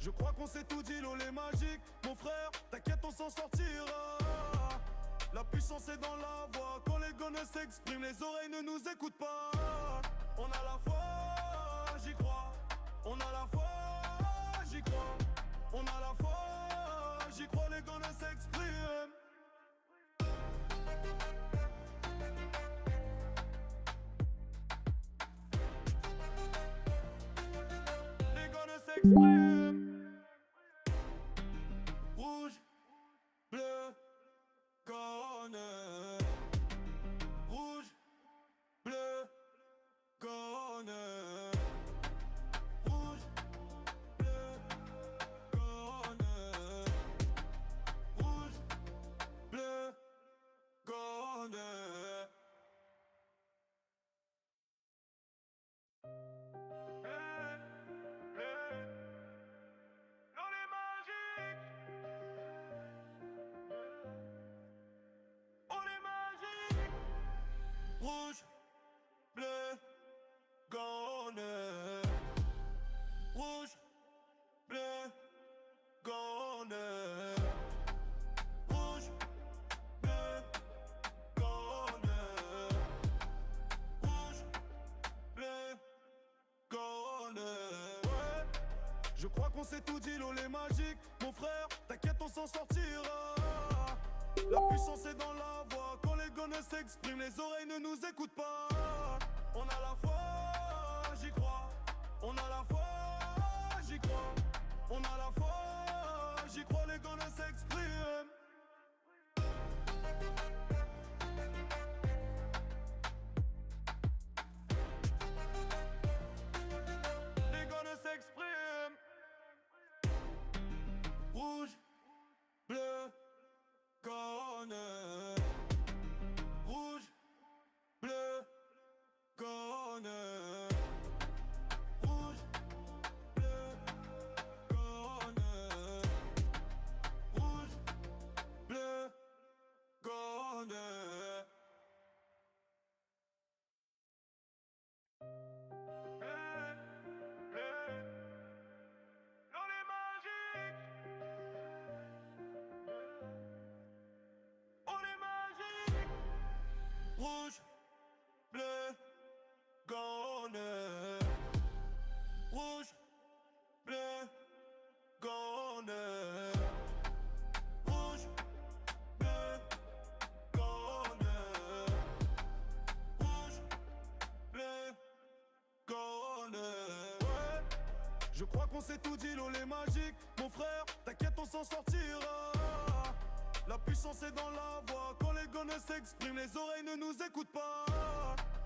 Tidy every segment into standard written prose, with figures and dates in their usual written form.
Je crois qu'on s'est tout dit, l'eau est magique. Mon frère, t'inquiète, on s'en sortira. La puissance est dans la voix. Quand les gars ne s'expriment, les oreilles ne nous écoutent pas. On a la foi, j'y crois. On a la foi, j'y crois. On a la foi, j'y crois, les gars ne s'expriment. Les gars ne s'expriment. Rouge, bleu, corne. Rouge, bleu, corne. Rouge, bleu, corne. Rouge, bleu, corne. L'on est magique. On est magique. Rouge, bleu, corne. Rouge, bleu, corne. Rouge, bleu, corne. Rouge, bleu, corne. Ouais, je crois qu'on s'est tout dit, l'eau est magique. Mon frère, t'inquiète, on s'en sortira. La puissance est dans la voix. Quand les gars ne s'expriment, les oreilles ne nous écoutent pas. On a la foi, j'y crois. On a la foi, j'y crois. On a la foi, j'y crois, les gars ne s'expriment. Les gars ne s'expriment. Rouge, bleu, corne. Rouge, bleu, corne. Rouge, bleu, corne. Rouge, bleu, corne. L'on est magique. On est magique. Rouge, bleu, corne. Rouge, bleu, corne. Rouge, bleu, corne. Rouge, bleu, corne. Ouais, je crois qu'on s'est tout dit, l'eau est magique. Mon frère, t'inquiète, on s'en sortira. La puissance est dans la voix. Quand les gars ne s'expriment, les oreilles ne nous écoutent pas.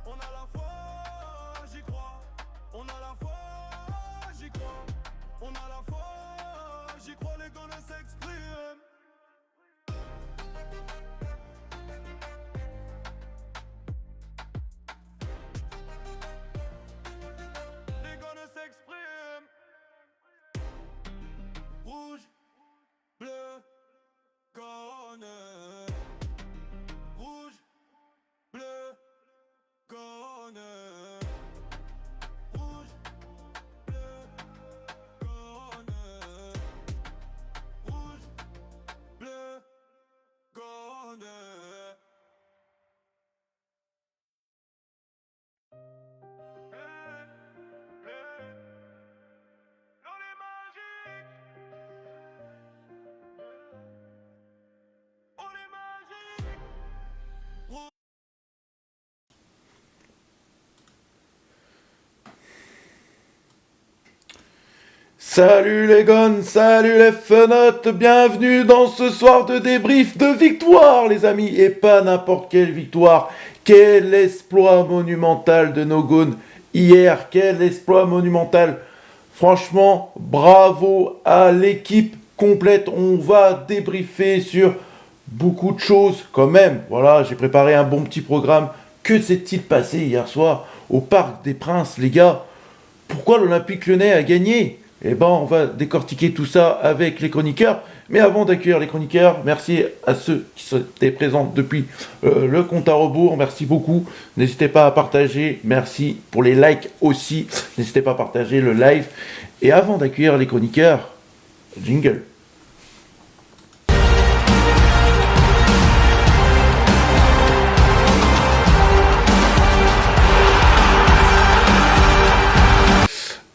On a la foi, j'y crois. On a la foi, j'y crois. On a la foi, j'y crois, les gars ne s'expriment. Les gars ne s'expriment. Rouge, bleu, corne. Rouge, bleu, corne. Rouge, bleu, corne. Rouge, bleu, corne. L'on est magique. On est magique. Salut les gones, salut les fenotes, bienvenue dans ce soir de débrief de victoire les amis, et pas n'importe quelle victoire, quel exploit monumental de nos gones hier, quel exploit monumental, franchement bravo à l'équipe complète, on va débriefer sur beaucoup de choses quand même, voilà j'ai préparé un bon petit programme, que s'est-il passé hier soir au Parc des Princes les gars, pourquoi l'Olympique Lyonnais a gagné? Eh ben, on va décortiquer tout ça avec les chroniqueurs. Mais avant d'accueillir les chroniqueurs, merci à ceux qui étaient présents depuis le compte à rebours. Merci beaucoup. N'hésitez pas à partager. Merci pour les likes aussi. N'hésitez pas à partager le live. Et avant d'accueillir les chroniqueurs, Jingle.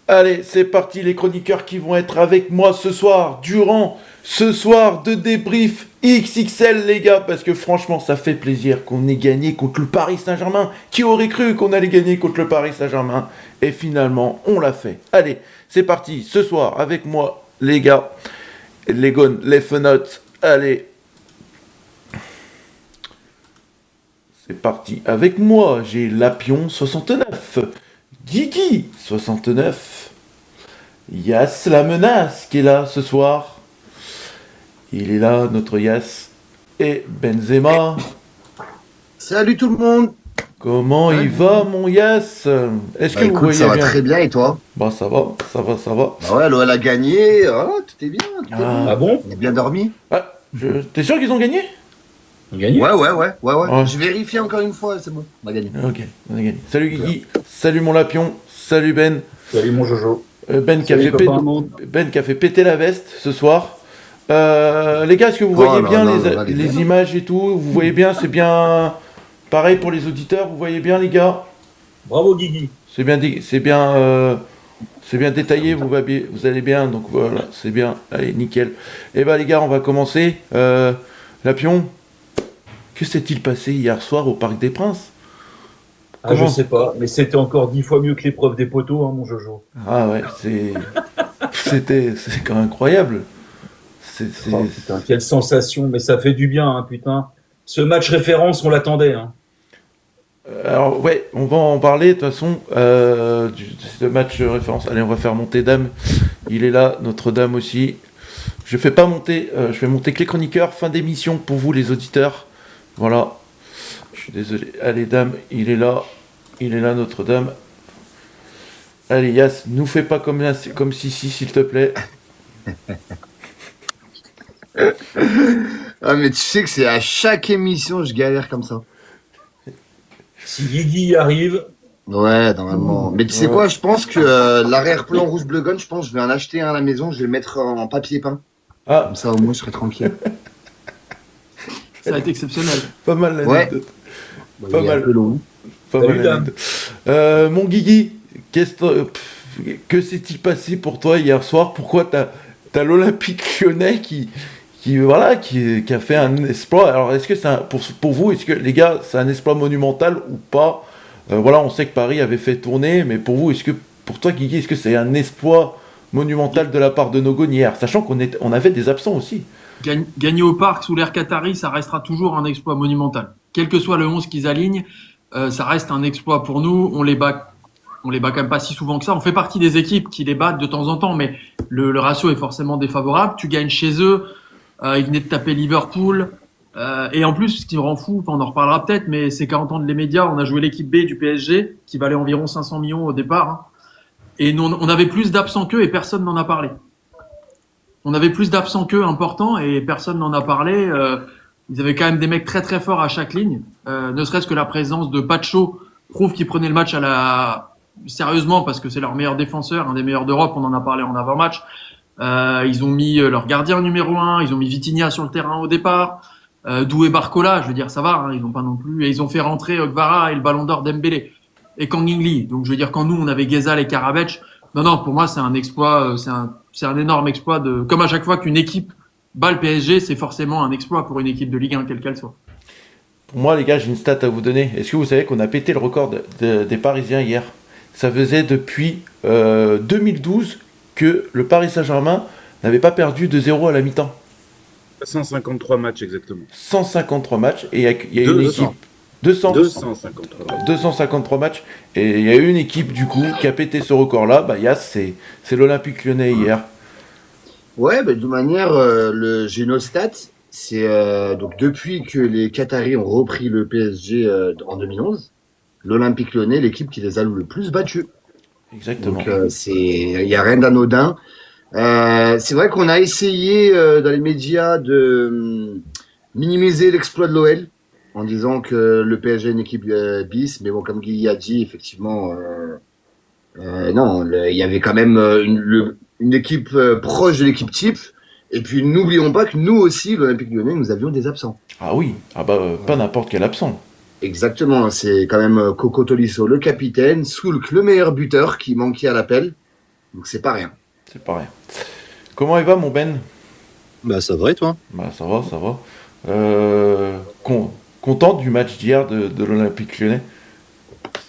Allez, c'est parti, les chroniqueurs qui vont être avec moi ce soir, durant ce soir de débrief XXL, les gars, parce que franchement, ça fait plaisir qu'on ait gagné contre le Paris Saint-Germain. Qui aurait cru qu'on allait gagner contre le Paris Saint-Germain? Et finalement, on l'a fait. Allez, c'est parti, ce soir, avec moi, les gars, les gones, les fenotes, allez. C'est parti, avec moi, j'ai Lapion 69. Guigui 69. Yass la menace qui est là ce soir. Il est là, notre Yass. Et Benzema. Salut tout le monde. Comment il va, mon Yass? Est-ce que vous écoute, voyez ça va bien? très bien et toi? Bah ça va. Bah ouais, l'OL a gagné, tout est bien. Ah bon? On a bien dormi. T'es sûr qu'ils ont gagné? Gagné? Ouais. Ouais. Je vérifie encore une fois, c'est bon, on a gagné. Ok, on a gagné. Salut Guigui, salut mon Lapion, salut Ben. Salut mon Jojo. Ben qui a Salut, fait copain. Ben qui a fait péter la veste ce soir. Les gars, est-ce que vous voyez bien les images et tout? Vous voyez bien, c'est bien pareil pour les auditeurs, vous voyez bien les gars? Bravo Guigui. C'est bien détaillé, vous allez bien, donc voilà, c'est bien, allez, nickel. Et bah les gars, on va commencer. Lapion, que s'est-il passé hier soir au Parc des Princes? Je sais pas, mais c'était encore 10 fois mieux que l'épreuve des poteaux, hein, mon Jojo. Ah ouais, c'est quand même incroyable. Oh, putain, quelle sensation, mais ça fait du bien, hein, putain. Ce match référence, on l'attendait. Hein. Alors ouais, on va en parler de toute façon de ce match référence. Allez, on va faire monter Dame. Il est là, notre Dame aussi. Je fais pas monter, je vais monter que les chroniqueurs. Fin d'émission pour vous les auditeurs. Voilà. Je suis désolé. Allez Dame, il est là, notre Dame. Allez Yass, nous fais pas comme Sissi s'il te plaît. Mais tu sais que c'est à chaque émission je galère comme ça. Si Guigui y arrive. Ouais, normalement. Mais tu sais quoi, je pense que l'arrière-plan rouge bleu gun, je pense que je vais en acheter un à la maison, je vais le mettre en papier peint. Ah. Comme ça au moins je serai tranquille. Ça va être exceptionnel. Pas mal l'anecdote. Ouais. Pas mal. Un peu long. Pas Salut, mal l'anecdote. Mon Guigui, que s'est-il passé pour toi hier soir? Pourquoi t'as l'Olympique Lyonnais qui a fait un exploit? Alors est-ce que c'est pour vous, est-ce que les gars, c'est un exploit monumental ou pas? Voilà, on sait que Paris avait fait tourner, mais pour vous, pour toi Guigui, est-ce que c'est un exploit monumental de la part de Nogon hier, sachant qu'on avait des absents aussi? Gagner au parc sous l'ère Qatari, ça restera toujours un exploit monumental. Quel que soit le 11 qu'ils alignent, ça reste un exploit pour nous. On les bat quand même pas si souvent que ça. On fait partie des équipes qui les battent de temps en temps, mais le ratio est forcément défavorable. Tu gagnes chez eux. Ils venaient de taper Liverpool. Et en plus, ce qui rend fou, on en reparlera peut-être, mais c'est qu'à entendre les médias, on a joué l'équipe B du PSG, qui valait environ 500 millions au départ. Hein. Et nous, on avait plus d'absents qu'eux et personne n'en a parlé. On avait plus d'absents qu'eux importants et personne n'en a parlé. Ils avaient quand même des mecs très très forts à chaque ligne. Ne serait-ce que la présence de Pacho prouve qu'ils prenaient le match sérieusement parce que c'est leur meilleur défenseur, un des meilleurs d'Europe. On en a parlé en avant-match. Ils ont mis leur gardien numéro 1, ils ont mis Vitinha sur le terrain au départ. Doué Barcola, je veux dire, ça va, hein, ils ont pas non plus. Et ils ont fait rentrer Ogvara et le Ballon d'Or Dembélé et Kang In-lee. Donc je veux dire, quand nous on avait Ghezal et Karabec, non, pour moi c'est un exploit, c'est un énorme exploit comme à chaque fois qu'une équipe bat le PSG, c'est forcément un exploit pour une équipe de Ligue 1 quelle qu'elle soit. Pour moi les gars, j'ai une stat à vous donner. Est-ce que vous savez qu'on a pété le record des Parisiens hier? Ça faisait depuis 2012 que le Paris Saint-Germain n'avait pas perdu de 0 à la mi-temps. 153 matchs exactement. 153 matchs et il y a une équipe 253 matchs et il y a une équipe du coup qui a pété ce record là. C'est l'Olympique Lyonnais hier. Ouais, de toute manière, j'ai une autre stat. C'est donc depuis que les Qataris ont repris le PSG en 2011, l'Olympique Lyonnais, l'équipe qui les a le plus battus. Exactement. Donc il y a rien d'anodin. C'est vrai qu'on a essayé dans les médias de minimiser l'exploit de l'OL en disant que le PSG est une équipe bis, mais bon, comme Guy a dit, effectivement, non, il y avait quand même une équipe proche de l'équipe type. Et puis n'oublions pas que nous aussi, l'Olympique Lyonnais, nous avions des absents. Ah oui, pas n'importe quel absent. Exactement, c'est quand même Coco Tolisso, le capitaine, Soulk, le meilleur buteur, qui manquait à l'appel. Donc c'est pas rien. C'est pas rien. Comment il va, mon Ben? Bah ça va et toi? Bah ça va, ça va. Content du match d'hier de l'Olympique Lyonnais?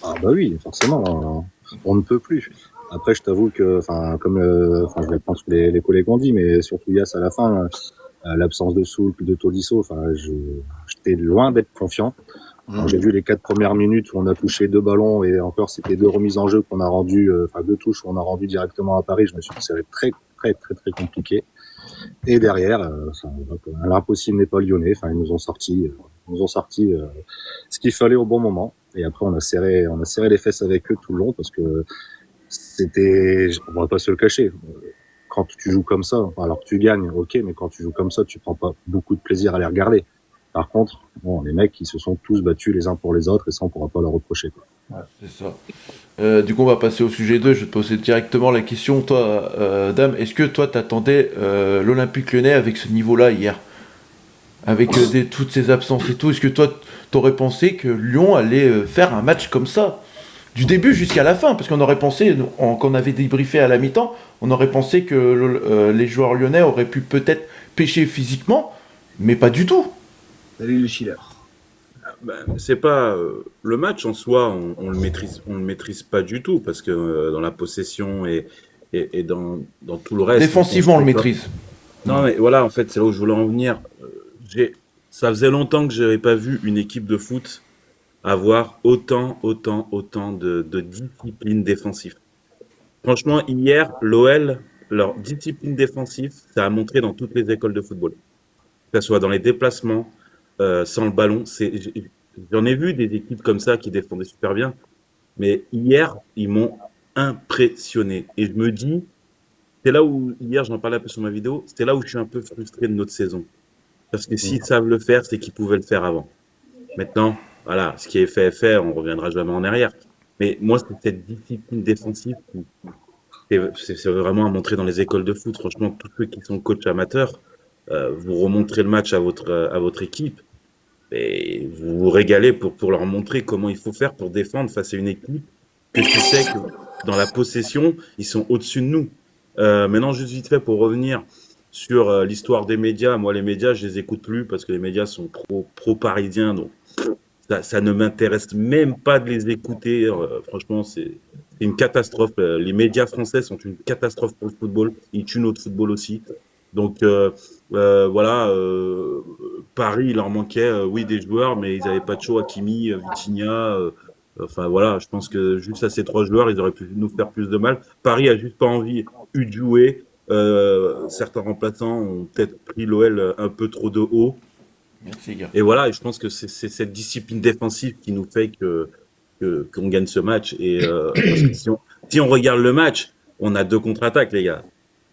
Ah bah oui, forcément, on ne peut plus. Après, je t'avoue que, comme, je vais prendre ce que les collègues ont dit, mais surtout Yass à la fin, l'absence de Soulk, de Tolisso, j'étais loin d'être confiant. Quand j'ai vu les 4 premières minutes où on a touché 2 ballons et encore c'était 2 remises en jeu qu'on a rendu, 2 touches où on a rendu directement à Paris, je me suis dit que ça allait être très très très très compliqué. Et derrière, l'impossible n'est pas lyonnais. Ils nous ont sorti ce qu'il fallait au bon moment. Et après, on a serré les fesses avec eux tout le long parce que on va pas se le cacher. Quand tu joues comme ça, alors que tu gagnes, ok, mais quand tu joues comme ça, tu prends pas beaucoup de plaisir à les regarder. Par contre, les mecs, ils se sont tous battus les uns pour les autres et ça, on pourra pas leur reprocher, quoi. Ouais, c'est ça. Du coup, on va passer au sujet 2. Je vais te poser directement la question. Toi, Dame, est-ce que toi, t'attendais l'Olympique Lyonnais avec ce niveau-là hier? Avec toutes ces absences et tout. Est-ce que toi, t'aurais pensé que Lyon allait faire un match comme ça? Du début jusqu'à la fin? Parce qu'on aurait pensé, quand on avait débriefé à la mi-temps, on aurait pensé que les joueurs lyonnais auraient pu peut-être pêcher physiquement, mais pas du tout. Salut le Schiller. C'est pas le match en soi, on le maîtrise pas du tout parce que dans la possession et dans tout le reste. Défensivement, on le maîtrise. Non, mais voilà, en fait, c'est là où je voulais en venir. Ça faisait longtemps que j'avais pas vu une équipe de foot avoir autant de discipline défensive. Franchement, hier, l'OL, leur discipline défensive, ça a montré dans toutes les écoles de football. Que ce soit dans les déplacements, sans le ballon. J'en ai vu des équipes comme ça qui défendaient super bien. Mais hier, ils m'ont impressionné. Et je me dis, c'est là où, hier, j'en parlais un peu sur ma vidéo, c'est là où je suis un peu frustré de notre saison. Parce que s'ils savent le faire, c'est qu'ils pouvaient le faire avant. Maintenant, voilà, ce qui est fait est fait, on reviendra jamais en arrière. Mais moi, c'est cette discipline défensive c'est vraiment à montrer dans les écoles de foot. Franchement, tous ceux qui sont coachs amateurs, vous remontrez le match à votre équipe et vous vous régalez pour leur montrer comment il faut faire pour défendre face à une équipe que tu sais que dans la possession, ils sont au-dessus de nous. Maintenant, juste vite fait pour revenir sur l'histoire des médias. Moi, les médias, je les écoute plus parce que les médias sont pro-parisiens. Donc, ça ne m'intéresse même pas de les écouter. Franchement, c'est une catastrophe. Les médias français sont une catastrophe pour le football. Ils tuent notre football aussi. Donc, voilà, Paris, il leur manquait, oui, des joueurs, mais ils n'avaient pas de show. Hakimi, Vitinha. Enfin, voilà, je pense que juste à ces 3 joueurs, ils auraient pu nous faire plus de mal. Paris a juste pas eu de jouer. Certains remplaçants ont peut-être pris l'OL un peu trop de haut. Merci, gars. Et voilà, et je pense que c'est cette discipline défensive qui nous fait qu'on gagne ce match. Et parce que si on regarde le match, on a 2 contre-attaques, les gars.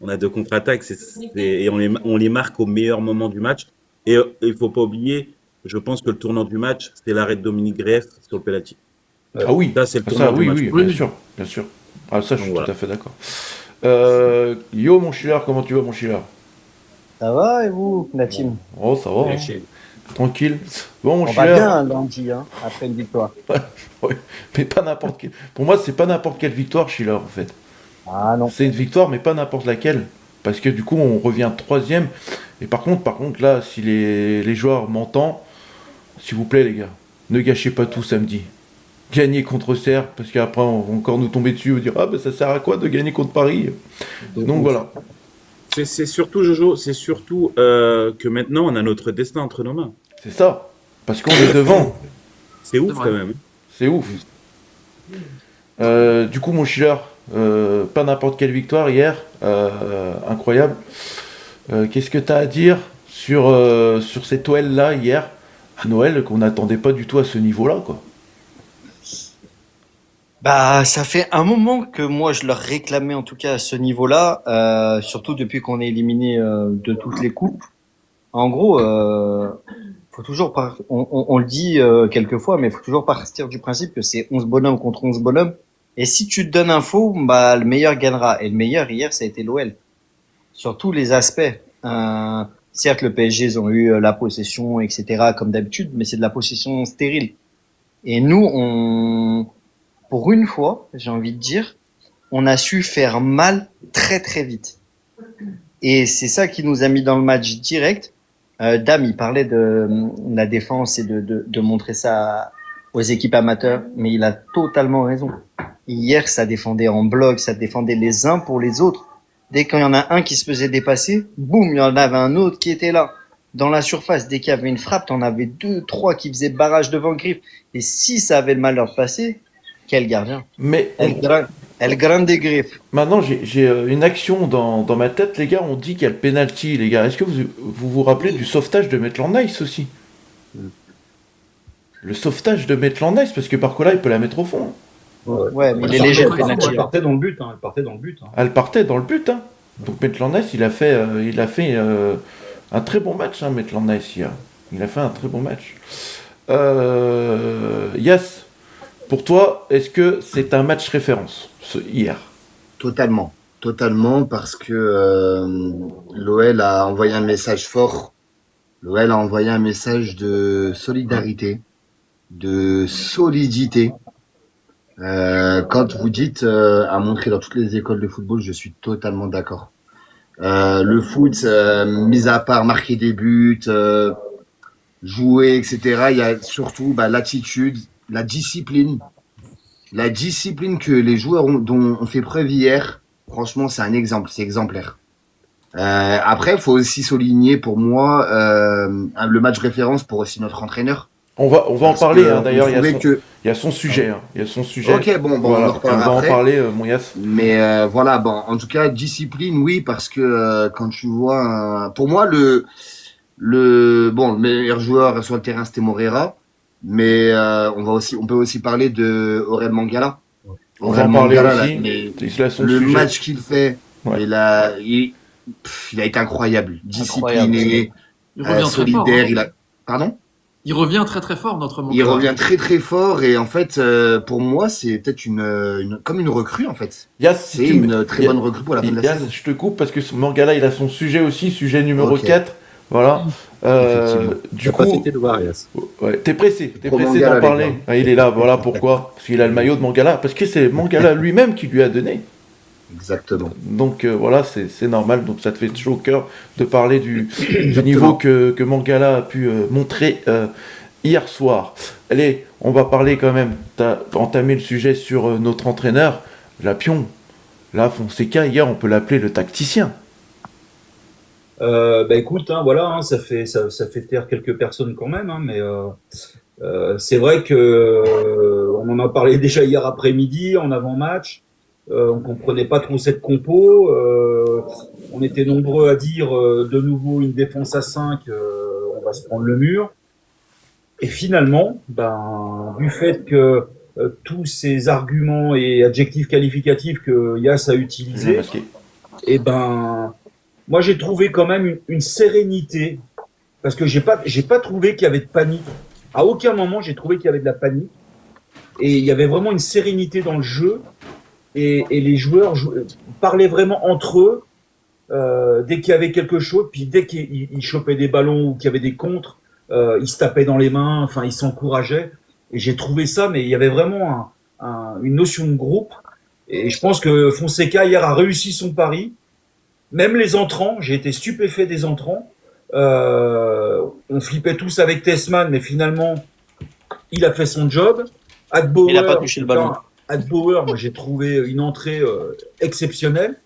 On a 2 contre-attaques et on les marque au meilleur moment du match. Et il faut pas oublier, je pense que le tournant du match, c'est l'arrêt de Dominique Greff sur le penalty. Ah oui, Ça, c'est le tournant du match. Oui, bien sûr. Ah, ça, je suis voilà. tout à fait d'accord. Yo, mon Schiller, comment tu vas, mon Schiller? Ça va et vous, la team? Oh, ça va, hein. Tranquille. Bon, mon On va Schiller. bien, lundi, après une victoire. Ouais, mais pas n'importe quelle. Pour moi, c'est pas n'importe quelle victoire, Schiller, en fait. Ah non. C'est une victoire, mais pas n'importe laquelle. Parce que du coup, on revient 3e. Et par contre, là, si les joueurs m'entendent, s'il vous plaît, les gars, ne gâchez pas tout samedi. Gagner contre Serre, parce qu'après, on va encore nous tomber dessus et dire ah, ben ça sert à quoi de gagner contre Paris? Donc voilà. C'est surtout, Jojo, que maintenant, on a notre destin entre nos mains. C'est ça. Parce qu'on est devant. C'est ouf, quand même. C'est ouf. Du coup, mon Schiller, pas n'importe quelle victoire hier. Incroyable. Qu'est-ce que tu as à dire sur cette OL-là hier, à Noël, qu'on n'attendait pas du tout à ce niveau-là, quoi? Bah, ça fait un moment que moi je leur réclamais en tout cas à ce niveau-là, surtout depuis qu'on est éliminé de toutes les coupes. En gros, faut toujours on le dit quelquefois, mais faut toujours partir du principe que c'est 11 bonhommes contre 11 bonhommes. Et si tu te donnes un faux, bah le meilleur gagnera. Et le meilleur hier, ça a été l'OL. Sur tous les aspects. Certes, le PSG, ils ont eu la possession, etc., comme d'habitude, mais c'est de la possession stérile. Et nous, pour une fois, j'ai envie de dire, on a su faire mal très très vite. Et c'est ça qui nous a mis dans le match direct. Dame, il parlait de la défense et de montrer ça aux équipes amateurs, mais il a totalement raison. Hier, ça défendait en bloc, ça défendait les uns pour les autres. Dès qu'il y en a un qui se faisait dépasser, boum, il y en avait un autre qui était là. Dans la surface, dès qu'il y avait une frappe, t'en avais 2, 3 qui faisaient barrage devant le griffe. Et si ça avait le malheur de passer, quel gardien. Mais El grande griffe. maintenant, j'ai une action dans ma tête, les gars. On dit qu'il y a le penalty, les gars. Est-ce que vous rappelez du sauvetage de Maitland-Nice aussi? Le sauvetage de Maitland-Nice, parce que Barcola, il peut la mettre au fond. Ouais, mais il est léger, le penalty. Elle partait dans le but. Elle partait dans le but. Donc Maitland-Nice, il a fait un très bon match, Maitland-Nice hier. Il a fait un très bon match. Yass, pour toi, est-ce que c'est un match référence, hier? Totalement, parce que l'OL a envoyé un message fort. L'OL a envoyé un message de solidarité, de solidité. Quand vous dites à montrer dans toutes les écoles de football, je suis totalement d'accord. Le foot, mis à part marquer des buts, jouer, etc., il y a surtout l'attitude, la discipline que les joueurs dont on fait preuve hier. Franchement, c'est un exemple, c'est exemplaire. Après, il faut aussi souligner pour moi le match référence pour aussi notre entraîneur. On va en parler, d'ailleurs, il y a son sujet. Ok, bon, voilà, on en reparlera on va après. en parler, mon Yass. Mais voilà, en tout cas, discipline, oui, parce que quand tu vois... pour moi, le meilleur joueur sur le terrain, c'était Moreira. Mais on peut aussi parler de Aurel Mangala. On va en parler aussi. Le match qu'il fait, Ouais. il a été incroyable. Discipliné, Il revient très fort. solidaire. Pardon? Il revient très très fort, notre Il Mangala. revient très très fort et en fait, pour moi, c'est peut-être comme une recrue en fait. Yass, C'est une très bonne recrue pour la fin de la Yass, saison. je te coupe parce que Mangala, il a son sujet aussi, sujet numéro Ok. 4. Voilà. Effectivement. Du T'as pas coup, fêté le voir, Yass. ouais, t'es pressé Pro Mangala, d'en les parler. gars. Ah, il est là, voilà pourquoi. Parce qu'il a le maillot de Mangala. Parce que c'est Mangala lui-même qui lui a donné. Exactement. Donc voilà, c'est normal. Donc ça te fait chaud au cœur de parler du niveau que Mangala a pu montrer hier soir. Allez, on va parler quand même. T'as entamé le sujet sur notre entraîneur, Lapion. Là, Fonseca, hier, on peut l'appeler le tacticien. Écoute, voilà, ça fait taire quelques personnes quand même, mais c'est vrai que on en a parlé déjà hier après-midi en avant-match. On comprenait pas trop cette compo. On était nombreux à dire de nouveau une défense à 5, on va se prendre le mur. Et finalement, du fait que tous ces arguments et adjectifs qualificatifs que Yass a utilisés, moi j'ai trouvé quand même une sérénité, parce que j'ai pas trouvé qu'il y avait de panique. À aucun moment j'ai trouvé qu'il y avait de la panique, et il y avait vraiment une sérénité dans le jeu, et les joueurs parlaient vraiment entre eux dès qu'il y avait quelque chose, puis dès qu'ils chopaient des ballons ou qu'il y avait des contres, ils se tapaient dans les mains, enfin ils s'encourageaient, et j'ai trouvé ça, mais il y avait vraiment une notion de groupe, et je pense que Fonseca hier a réussi son pari. Même les entrants, j'ai été stupéfait des entrants. On flippait tous avec Tessman, mais finalement, il a fait son job. Adbauer, Il a pas touché le ballon. Adbauer, moi j'ai trouvé une entrée exceptionnelle.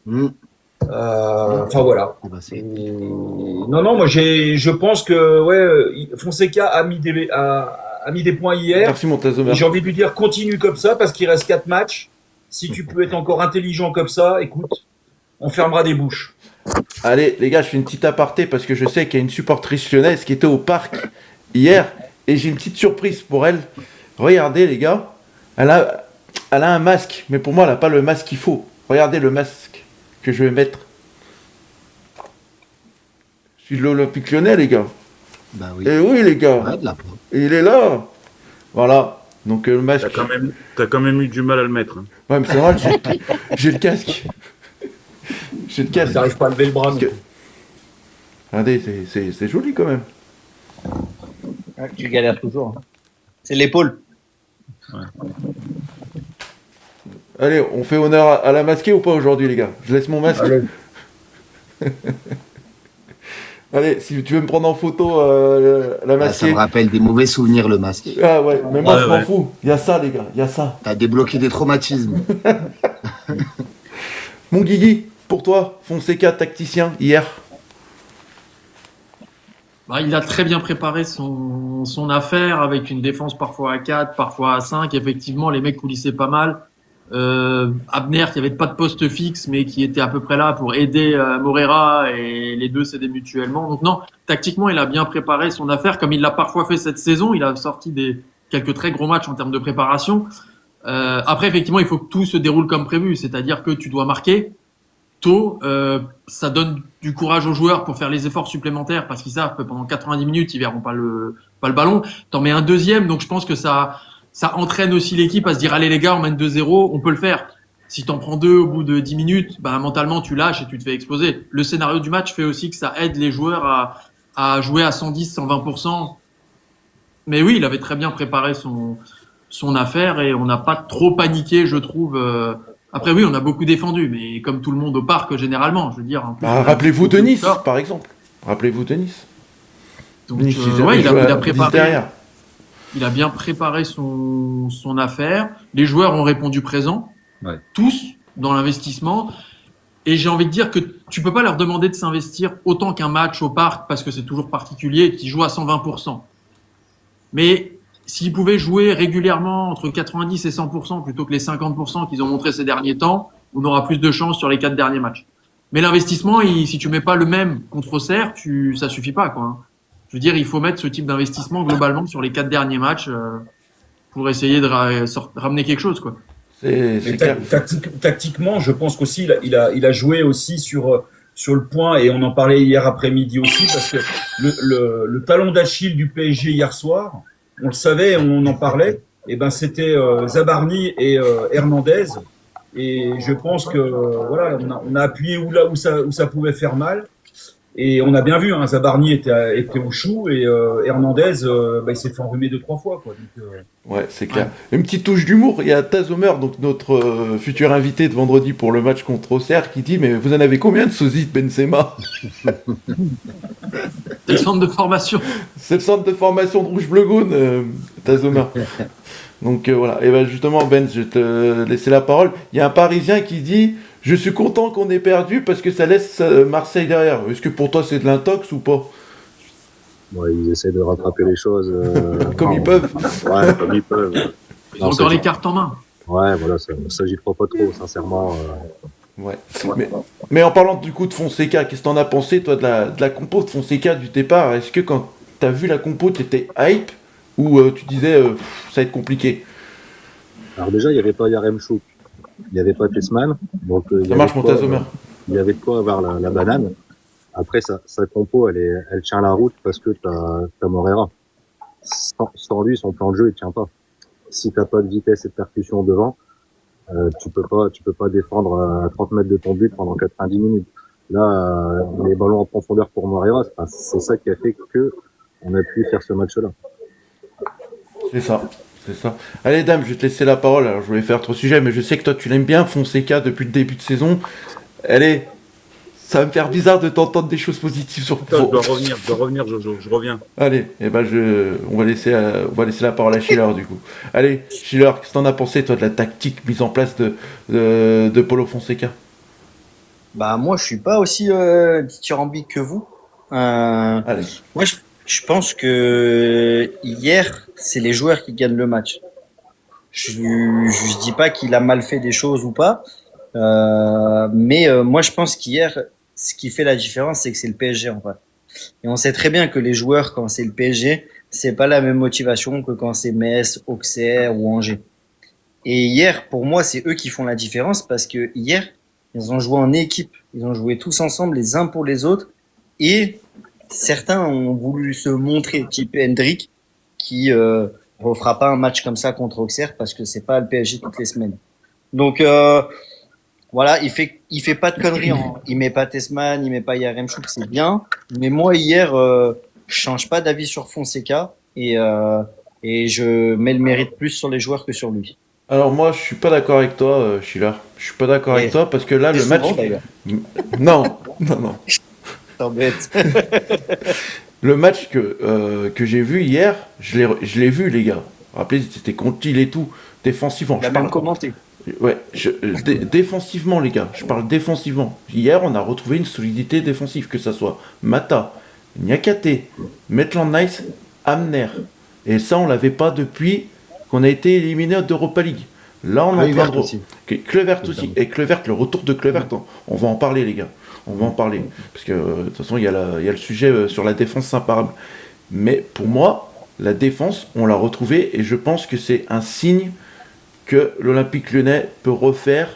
Enfin voilà. Non, moi je pense que Fonseca a mis des points hier. Merci Montazomer. J'ai envie de lui dire continue comme ça parce qu'il reste 4 matchs. Si tu peux être encore intelligent comme ça, écoute, on fermera des bouches. Allez, les gars, je fais une petite aparté parce que je sais qu'il y a une supportrice lyonnaise qui était au parc hier et j'ai une petite surprise pour elle. Regardez, les gars, elle a un masque, mais pour moi, elle n'a pas le masque qu'il faut. Regardez le masque que je vais mettre. Je suis de l'Olympique Lyonnais, les gars. Bah oui. Et oui, les gars. Ouais, de la peau. Il est là. Voilà. Donc le masque. T'as quand même eu du mal à le mettre. Hein. Ouais, mais c'est vrai, j'ai le casque. J'ai le casque. T'arrives pas à lever le bras. Regardez, c'est joli quand même. Ouais, tu galères toujours. Hein. C'est l'épaule. Allez, on fait honneur à la masquée ou pas aujourd'hui, les gars? Je laisse mon masque. Allez. Allez, si tu veux me prendre en photo la Ah, ça masquée. me rappelle des mauvais souvenirs, le masque. Ah ouais, mais moi Ouais, je m'en ouais. fous. Il y a ça, les gars, il y a ça. T'as débloqué des traumatismes. Mon Guigui, pour toi, Fonseca, tacticien, hier. Bah, il a très bien préparé son affaire avec une défense parfois à 4, parfois à 5. Effectivement, les mecs coulissaient pas mal. Abner, qui avait pas de poste fixe, mais qui était à peu près là pour aider Morera, et les deux s'aidaient mutuellement. Donc non, tactiquement, il a bien préparé son affaire, comme il l'a parfois fait cette saison. Il a sorti quelques très gros matchs en termes de préparation. Après, effectivement, il faut que tout se déroule comme prévu, c'est-à-dire que tu dois marquer tôt. Ça donne du courage aux joueurs pour faire les efforts supplémentaires, parce qu'ils savent que pendant 90 minutes, ils verront pas le ballon. T'en mets un deuxième, donc je pense que ça entraîne aussi l'équipe à se dire, allez les gars, on mène 2-0, on peut le faire. Si t'en prends deux au bout de 10 minutes, ben, mentalement, tu lâches et tu te fais exploser. Le scénario du match fait aussi que ça aide les joueurs à jouer à 110, 120%. Mais oui, il avait très bien préparé son affaire et on n'a pas trop paniqué, je trouve. Après, oui, on a beaucoup défendu, mais comme tout le monde au parc, généralement, je veux dire. En plus, Bah, on a rappelez-vous beaucoup de Nice, scores. par exemple. Rappelez-vous de Nice. Donc, Nice, ils ouais, avaient il joué a à 10 préparé. derrière. Il a bien préparé son affaire. Les joueurs ont répondu présent, Ouais. tous dans l'investissement. Et j'ai envie de dire que tu peux pas leur demander de s'investir autant qu'un match au parc, parce que c'est toujours particulier, qui joue à 120%. Mais s'ils pouvaient jouer régulièrement entre 90 et 100% plutôt que les 50% qu'ils ont montré ces derniers temps, on aura plus de chance sur les 4 derniers matchs. Mais l'investissement, si tu mets pas le même contre Auxerre, ça suffit pas, quoi. Hein. Je veux dire, il faut mettre ce type d'investissement globalement sur les 4 derniers matchs pour essayer de ramener quelque chose, quoi. C'est Mais clair. tactiquement, je pense qu'aussi il a joué aussi sur le point, et on en parlait hier après-midi aussi, parce que le talon d'Achille du PSG hier soir, on le savait, on en parlait, et ben c'était Zabarni et Hernandez, et je pense que voilà, on a appuyé où ça pouvait faire mal. Et on a bien vu, hein, Zabarni était au chou, et Hernandez, il s'est fait enrhumer 2-3 fois, quoi. Donc, Ouais, c'est clair. Une petite touche d'humour. Il y a Tazomer, donc notre futur invité de vendredi pour le match contre Auxerre, qui dit, mais vous en avez combien de sosies de Benzema? C'est le centre de formation. C'est le centre de formation de Rouge-Bleu-Gaune, Tazomer. Donc voilà. Et ben justement, Ben, je vais te laisser la parole. Il y a un Parisien qui dit, je suis content qu'on ait perdu parce que ça laisse Marseille derrière. Est-ce que pour toi c'est de l'intox ou pas? Ouais, ils essaient de rattraper les choses. Comme ils peuvent. Ouais, comme ils peuvent. Ils Non, ont ça, encore je- les cartes en main. Ouais, voilà, ça j'y crois pas trop, sincèrement. Ouais. Mais en parlant du coup de Fonseca, qu'est-ce que t'en as pensé toi de la compo de Fonseca du départ? Est-ce que quand t'as vu la compo, t'étais hype ou tu disais ça va être compliqué? Alors déjà, il n'y avait pas Yaremchuk, il n'y avait pas Tessman, donc il y Ça avait marche de mon quoi- Tazomer. il y avait de quoi avoir la banane. Après, sa compo, elle tient la route parce que t'as Morera. Sans lui, son plan de jeu, il tient pas. Si t'as pas de vitesse et de percussion devant, tu peux pas défendre à 30 mètres de ton but pendant 90 minutes. Là, les ballons en profondeur pour Morera, c'est ça qui a fait que on a pu faire ce match-là. C'est ça. C'est ça. Allez dame, je vais te laisser la parole. Alors je voulais faire autre sujet, mais je sais que toi tu l'aimes bien, Fonseca, depuis le début de saison. Allez, ça va me faire bizarre de t'entendre des choses positives sur Putain, je dois revenir, Jojo, je reviens. Allez, et ben on va laisser la parole à Schiller du coup. Allez, Schiller, qu'est-ce que t'en as pensé toi de la tactique mise en place de Paulo Fonseca? Bah, moi, je suis pas aussi dithyrambique que vous. Allez. Moi, je pense que hier, c'est les joueurs qui gagnent le match. Je dis pas qu'il a mal fait des choses ou pas, mais moi, je pense qu'hier, ce qui fait la différence, c'est que c'est le PSG en fait. Et on sait très bien que les joueurs, quand c'est le PSG, c'est pas la même motivation que quand c'est Metz, Auxerre ou Angers. Et hier, pour moi, c'est eux qui font la différence parce que hier, ils ont joué en équipe. Ils ont joué tous ensemble, les uns pour les autres. Et certains ont voulu se montrer, type Hendrick, qui refera pas un match comme ça contre Auxerre parce que c'est pas le PSG toutes les semaines. Donc, Voilà, il fait pas de conneries. Il met pas Tesman, il met pas Yaremchuk, c'est bien. Mais moi, hier, je change pas d'avis sur Fonseca et je mets le mérite plus sur les joueurs que sur lui. Alors moi, je suis pas d'accord avec toi, Schiller. Je suis pas d'accord avec toi parce que là, le match... Souvent, d'ailleurs. Non, non. T'embêtes. Le match que j'ai vu hier, je l'ai vu, les gars. Rappelez, c'était contre Lille et tout. Défensivement. Il a je même parle. commenté. Ouais, défensivement, les gars. Je parle défensivement. Hier, on a retrouvé une solidité défensive, que ça soit Mata, Niakate, Maitland Nice, Amner. Et ça, on l'avait pas depuis qu'on a été éliminé d'Europa League. Là, on est en train de... aussi. Kluivert aussi. Et Kluivert, le retour de Kluivert, on va en parler, les gars. On va en parler. Parce que, de toute façon, il y a le sujet sur la défense imparable. Mais pour moi, la défense, on l'a retrouvée. Et je pense que c'est un signe que l'Olympique Lyonnais peut refaire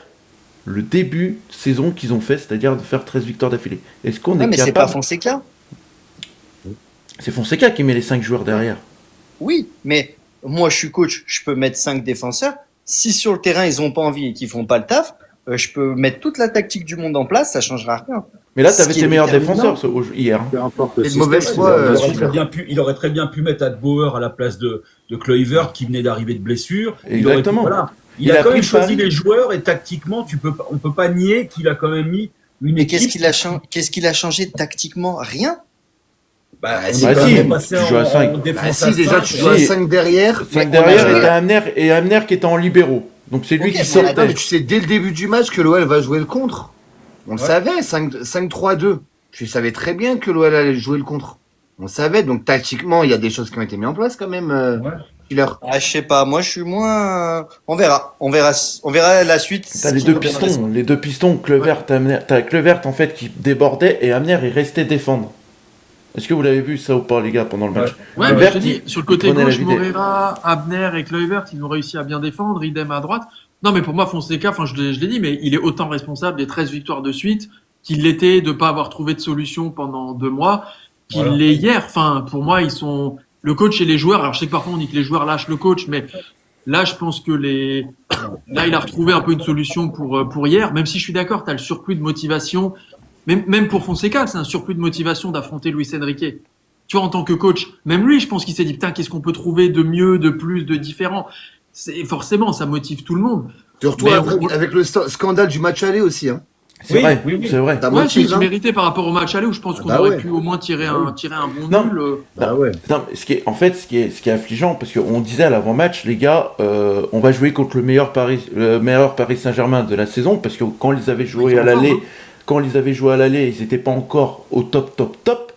le début de saison qu'ils ont fait, c'est-à-dire de faire 13 victoires d'affilée. Est-ce qu'on est mais c'est capable... pas Fonseca. C'est Fonseca qui met les 5 joueurs derrière. Oui, mais moi, je suis coach, je peux mettre 5 défenseurs. Si sur le terrain, ils ont pas envie et qu'ils font pas le taf, je peux mettre toute la tactique du monde en place, ça changera rien. Mais là, tu avais Ce qui tes est meilleurs déterminant. défenseurs hier. Peu importe le Et de système, mauvaise c'est foi, la- Il aurait très bien pu mettre Adbauer à la place de Kluivert qui venait d'arriver de blessure. Exactement. Il a quand pris même choisi Paris. les joueurs et tactiquement, on peut pas nier qu'il a quand même mis une Mais équipe. qu'est-ce qu'il a changé tactiquement? Rien. Bah, Bah, on si, est quand si, même passé tu joues à cinq. en défense Bah, si, à déjà, cinq. tu joues à Si. 5 derrière. 5 On derrière a- et Amner qui était en libéraux. Donc c'est lui Ok, qui mais sortait. Attends, mais tu sais dès le début du match que l'OL va jouer le contre. On le savait, 5-3-2. Tu savais très bien que l'OL allait jouer le contre. On savait, donc tactiquement, il y a des choses qui ont été mises en place quand même. Ouais. Killer. Ah, je sais pas, moi je suis moins. On verra la suite. T'as les deux pistons, Kluivert, t'as Kluivert en fait qui débordait et Amner il restait défendre. Est-ce que vous l'avez vu ça ou pas les gars pendant le match? Ouais, mais Kluivert, je te dis, il- sur le côté il prenait gauche, la vitesse. Moreira, Abner et Kluivert, ils ont réussi à bien défendre, idem à droite. Non, mais pour moi, Fonseca, enfin, je l'ai dit, mais il est autant responsable des 13 victoires de suite qu'il l'était de pas avoir trouvé de solution pendant 2 mois, qu'il Voilà. l'est hier. Enfin, pour moi, ils sont, le coach et les joueurs. Alors, je sais que parfois on dit que les joueurs lâchent le coach, mais là, je pense que là, il a retrouvé un peu une solution pour hier, même si je suis d'accord, t'as le surplus de motivation. Même pour Fonseca, c'est un surplus de motivation d'affronter Luis Enrique. Tu vois, en tant que coach, même lui, je pense qu'il s'est dit, putain, qu'est-ce qu'on peut trouver de mieux, de plus, de différent? Forcément, ça motive tout le monde. Surtout Mais avec le scandale du match aller aussi. Hein. C'est vrai, oui, oui. c'est vrai. Ça Ouais, motive, c'est hein. mérité par rapport au match aller où je pense qu'on bah aurait ouais. pu au moins tirer un bon Non. nul. Bah ouais. Non, mais ce qui est affligeant, parce qu'on disait à l'avant-match, les gars, on va jouer contre le meilleur Paris Saint-Germain de la saison, parce que quand ils avaient joué Ils sont à l'aller, forts, ils n'étaient pas encore au top.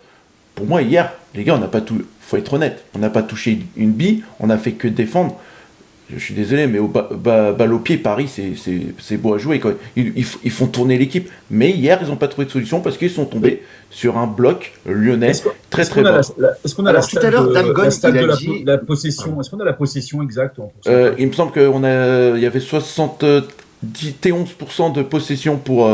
Pour moi, hier, les gars, on n'a pas tout. Faut être honnête, on n'a pas touché une bille, on n'a fait que défendre. Je suis désolé, mais au balle au pied, Paris, c'est beau à jouer. Quoi. Ils font tourner l'équipe. Mais hier, ils n'ont pas trouvé de solution parce qu'ils sont tombés sur un bloc lyonnais très Est-ce très qu'on a bas. est-ce qu'on a Alors, la tout à stade l'heure, de- Dame Gon, la stade il a de dit- la possession? Est-ce qu'on a la possession exacte en Il me semble qu'il y avait 71% de possession pour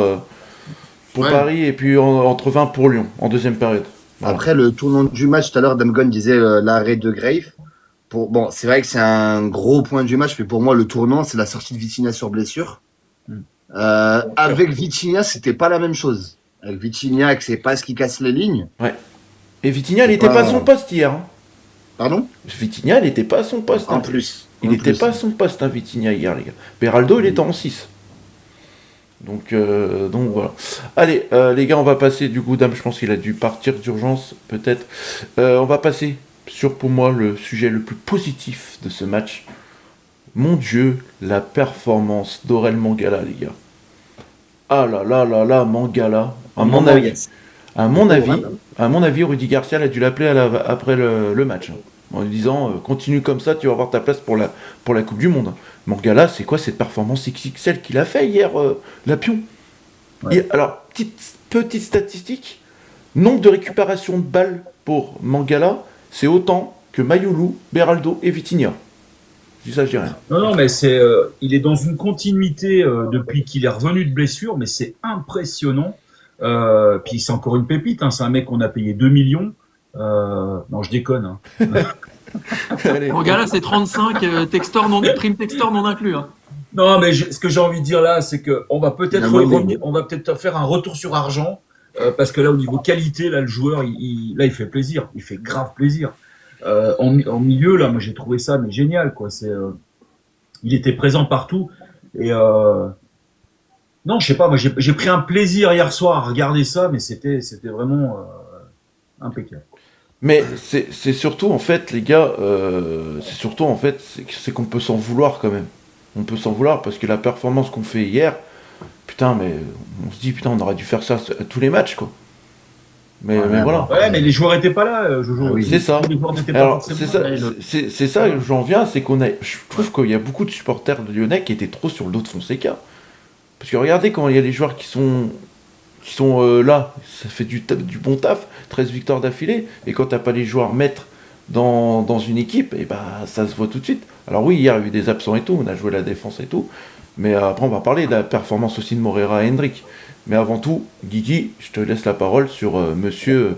Ouais. Paris et puis entre 20 pour Lyon en deuxième période. Voilà. Après le tournant du match, tout à l'heure, Damgon disait l'arrêt de Grave. Bon, c'est vrai que c'est un gros point du match, mais pour moi, le tournant, c'est la sortie de Vitinha sur blessure. Avec Vitinha, c'était pas la même chose. Avec Vitinha, que c'est pas ce qui casse les lignes. Et Vitinha, il n'était pas à son poste hier. Hein. Pardon? Vitinha, il n'était pas à son poste. En hein. plus. Il En n'était plus. pas à son poste, hein, Vitinha, hier, les gars. Beraldo, il était en 6. Donc voilà. Allez, les gars, on va passer, du coup, Dame, je pense qu'il a dû partir d'urgence, peut-être. On va passer sur, pour moi, le sujet le plus positif de ce match. Mon Dieu, la performance d'Aurel Mangala, les gars. Ah là là là là, Mangala. À mon avis, Rudy Garcia a dû l'appeler après le match. Hein, en lui disant, continue comme ça, tu vas avoir ta place pour la Coupe du Monde. Mangala, c'est quoi cette performance XXL qu'il a fait hier, Lapion? Ouais. Alors, petite statistique, nombre de récupérations de balles pour Mangala, c'est autant que Mayoulou, Beraldo et Vitinha. Je dis ça, je dis rien. Non, mais il est dans une continuité depuis qu'il est revenu de blessure, mais c'est impressionnant. Puis c'est encore une pépite, hein, c'est un mec qu'on a payé 2 millions. Non, je déconne. Hein. Allez. Mon gars là, c'est 35, prime Textor non inclus. Hein. Non, mais ce que j'ai envie de dire là, c'est que on va peut-être Non, mais- revenir, on va peut-être faire un retour sur argent, parce que là, au niveau qualité, là, le joueur, là, il fait plaisir, il fait grave plaisir. En milieu, là, moi, j'ai trouvé ça mais génial, quoi. Il était présent partout et non, je sais pas, moi, j'ai pris un plaisir hier soir à regarder ça, mais c'était vraiment impeccable. Mais c'est surtout en fait, les gars, c'est surtout en fait, c'est qu'on peut s'en vouloir quand même. On peut s'en vouloir parce que la performance qu'on fait hier, putain, mais on se dit, putain, on aurait dû faire ça à tous les matchs, quoi. Mais voilà. Ouais, mais les joueurs étaient pas là, Jojo. Ah oui. C'est ça. Les joueurs n'étaient pas Alors, forcément c'est ça, là. c'est ça que j'en viens, c'est je trouve qu'il y a beaucoup de supporters de Lyonnais qui étaient trop sur le dos de Fonseca. Parce que regardez quand il y a des joueurs qui sont là, ça fait du bon taf, 13 victoires d'affilée, et quand t'as pas les joueurs maîtres dans une équipe, et bah ça se voit tout de suite. Alors oui, hier il y a eu des absents et tout, on a joué la défense et tout, mais après on va parler de la performance aussi de Moreira et Hendrick. Mais avant tout, Guigui, je te laisse la parole sur monsieur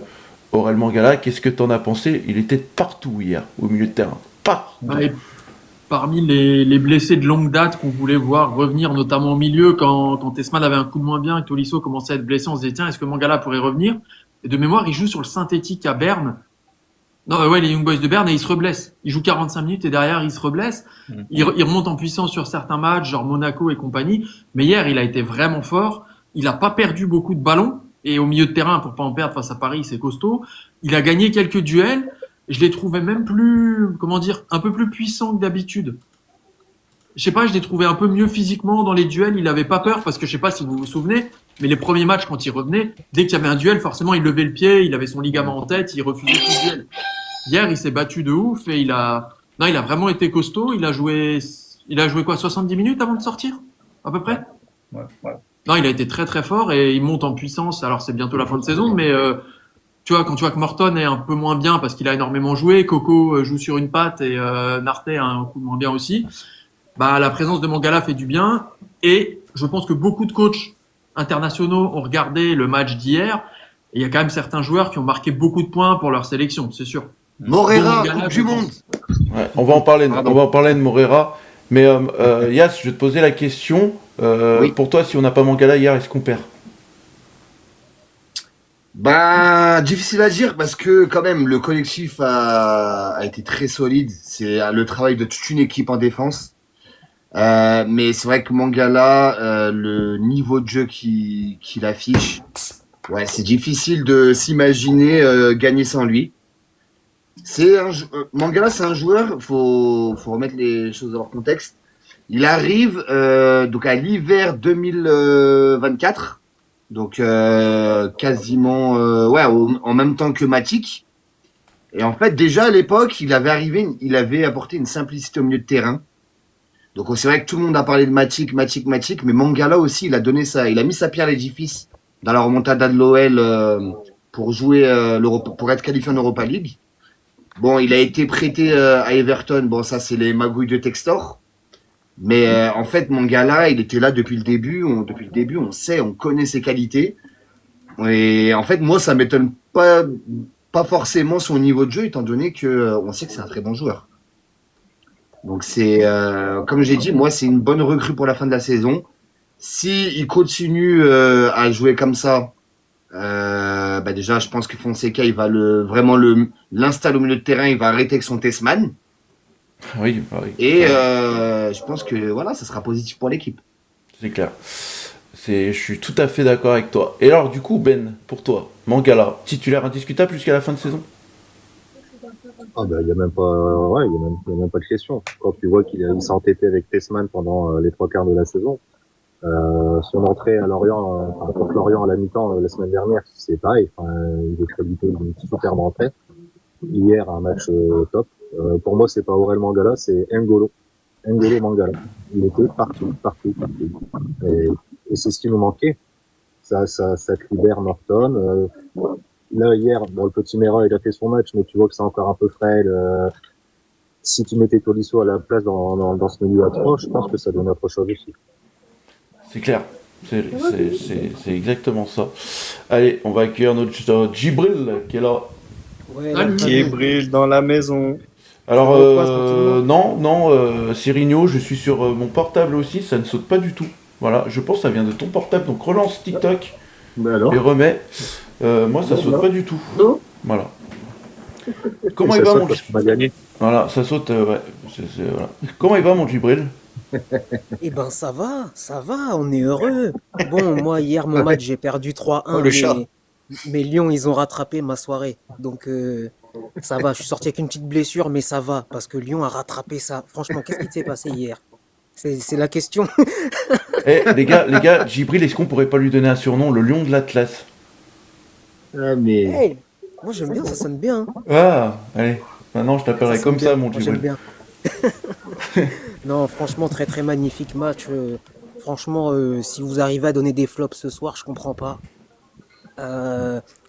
Aurel Mangala. Qu'est-ce que t'en as pensé? Il était partout hier, au milieu de terrain. Partout. Ouais, parmi les blessés de longue date qu'on voulait voir revenir, notamment au milieu, quand Tessman avait un coup de moins bien et que Tolisso commençait à être blessé, on se disait, tiens, est-ce que Mangala pourrait revenir? Et de mémoire, il joue sur le synthétique à Berne. Non, ouais, les Young Boys de Berne, et il se reblesse. Il joue 45 minutes et derrière, il se reblesse. Il remonte en puissance sur certains matchs, genre Monaco et compagnie. Mais hier, il a été vraiment fort. Il a pas perdu beaucoup de ballons. Et au milieu de terrain, pour pas en perdre face à Paris, c'est costaud. Il a gagné quelques duels. Je l'ai trouvé même plus, comment dire, un peu plus puissant que d'habitude. Je sais pas, je l'ai trouvé un peu mieux physiquement dans les duels. Il avait pas peur parce que je sais pas si vous vous souvenez, mais les premiers matchs quand il revenait, dès qu'il y avait un duel, forcément il levait le pied, il avait son ligament en tête, il refusait tout duel. Hier, il s'est battu de ouf et il a vraiment été costaud. Il a joué quoi, 70 minutes avant de sortir, à peu près. Ouais. Non, il a été très très fort et il monte en puissance. Alors c'est bientôt la fin de saison, mais tu vois, quand tu vois que Morton est un peu moins bien parce qu'il a énormément joué, Coco joue sur une patte et Narté a un coup de moins bien aussi, bah la présence de Mangala fait du bien. Et je pense que beaucoup de coachs internationaux ont regardé le match d'hier. Et il y a quand même certains joueurs qui ont marqué beaucoup de points pour leur sélection, c'est sûr. Moreira, Mangala, Coupe je du pense. Monde. Ouais, on va en parler, de Moreira. Mais Yass, je vais te poser la question. Oui. Pour toi, si on n'a pas Mangala hier, est-ce qu'on perd? Bah, difficile à dire parce que quand même le collectif a été très solide. C'est le travail de toute une équipe en défense. Mais c'est vrai que Mangala, le niveau de jeu qu'il affiche, ouais, c'est difficile de s'imaginer gagner sans lui. Mangala, c'est un joueur, faut remettre les choses dans leur contexte. Il arrive donc à l'hiver 2024. Donc quasiment en même temps que Matic. Et en fait déjà à l'époque il avait apporté une simplicité au milieu de terrain. Donc c'est vrai que tout le monde a parlé de Matic, mais Mangala aussi il a mis sa pierre à l'édifice dans la remontada de l'OL pour jouer pour être qualifié en Europa League. Bon, il a été prêté à Everton. Bon, ça c'est les magouilles de Textor. Mais en fait, Mangala, il était là depuis le début. On connaît ses qualités. Et en fait, moi, ça m'étonne pas forcément son niveau de jeu, étant donné que on sait que c'est un très bon joueur. Donc c'est, comme j'ai dit, moi, c'est une bonne recrue pour la fin de la saison. Si il continue à jouer comme ça, bah déjà, je pense que Fonseca, il va vraiment l'installer au milieu de terrain. Il va arrêter avec son Tessman. Oui. Et je pense que voilà, ça sera positif pour l'équipe. C'est clair. Je suis tout à fait d'accord avec toi. Et alors, du coup, Ben, pour toi, Mangala, titulaire indiscutable jusqu'à la fin de saison? Ah bah il y a même pas de question. Quand tu vois qu'il s'est entêté avec Tessman pendant les 3 quarts de la saison, son entrée à Lorient, contre Lorient à la mi-temps la semaine dernière, c'est pareil. Il est crédité d'une superbe entrée. Hier, un match top. Pour moi, c'est pas Aurel Mangala, c'est N'Golo Mangala. Il était partout. Et c'est ce qui nous manquait. Ça te libère Norton. Là, hier, le petit Mera, il a fait son match, mais tu vois que c'est encore un peu frêle. Si tu mettais Tolisso à la place dans ce milieu à 3, je pense que ça donne autre chose aussi. C'est clair. C'est exactement ça. Allez, on va accueillir notre Djibril qui est là. Ouais, Salut. Djibril dans la maison. Alors, Quoi, tranquillement non, Cyrino, je suis sur mon portable aussi, ça ne saute pas du tout. Voilà, je pense que ça vient de ton portable, donc relance TikTok Ben alors. et remets. Moi, ça saute pas du tout. Voilà. Comment Et il ça va, saute mon parce qu'on a gagné. Voilà, ça saute, ouais. Voilà. Comment il va, mon Djibril? Eh ben ça va, on est heureux. Bon, moi hier mon match j'ai perdu Oh, 3-1, le chat. mais Lyon ils ont rattrapé ma soirée. Donc ça va, je suis sorti avec une petite blessure, mais ça va, parce que Lyon a rattrapé ça. Franchement, qu'est-ce qui s'est passé hier? C'est la question. Eh, les gars, Djibril, est-ce qu'on pourrait pas lui donner un surnom, le lion de l'Atlas? Ah, mais. Hey, moi j'aime bien, ça sonne bien. Hein. Ah, allez, maintenant je t'appellerai Ça comme sonne ça, bien, mon moi, j'aime Djibril. bien. Non, franchement, très très magnifique match. Franchement, si vous arrivez à donner des flops ce soir, je comprends pas.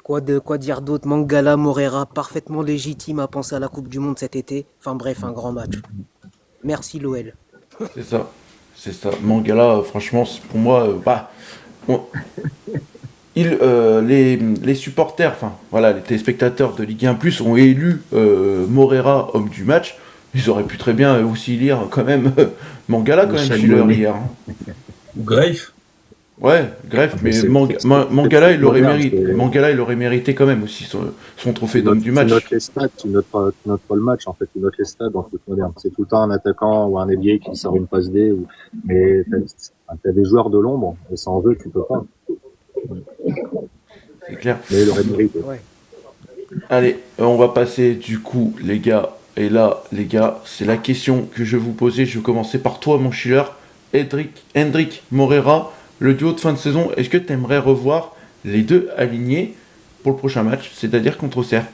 Quoi dire d'autre? Mangala, Morera, parfaitement légitime à penser à la Coupe du Monde cet été. Enfin bref, un grand match. Merci l'OL. C'est ça, c'est ça. Mangala, franchement, pour moi, on- les supporters, enfin voilà, les téléspectateurs de Ligue 1 Plus ont élu Morera homme du match. Ils auraient pu très bien aussi lire quand même Mangala quand Le même, Chanoine. Schiller hier. Hein. Ou Greif. Ouais, gref, mais C'est- Mangala, il l'aurait moderne, mérité. c'est- Mangala, il aurait mérité quand même aussi son trophée Tu d'homme notes, du tu match. notes les stats, tu notes pas le match, en fait, tu notes les stats dans le foot moderne. C'est tout le temps un attaquant ou un ailier qui sort une passe D, mais t'as des joueurs de l'ombre, et sans eux, tu peux pas. C'est clair. Mais il aurait mérité. Ouais. Allez, on va passer du coup, les gars. Et là, les gars, c'est la question que je vais vous poser. Je vais commencer par toi, mon Schiller. Hendrik Morera, le duo de fin de saison. Est-ce que tu aimerais revoir les deux alignés pour le prochain match, c'est-à-dire contre Auxerre?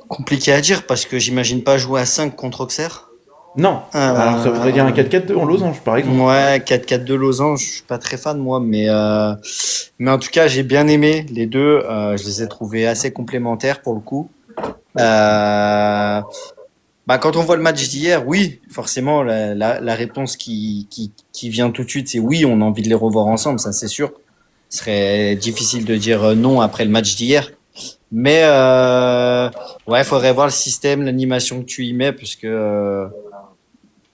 Compliqué à dire parce que j'imagine pas jouer à 5 contre Auxerre. Non. Alors, ça voudrait dire un 4-4-2 en losange, par exemple. Ouais, 4-4-2 losange, je suis pas très fan moi, mais en tout cas j'ai bien aimé les deux. Je les ai trouvés assez complémentaires pour le coup. Quand on voit le match d'hier, oui, forcément la réponse qui vient tout de suite, c'est oui, on a envie de les revoir ensemble, ça c'est sûr. Ce serait difficile de dire non après le match d'hier. Mais ouais, faudrait voir le système, l'animation que tu y mets, parce que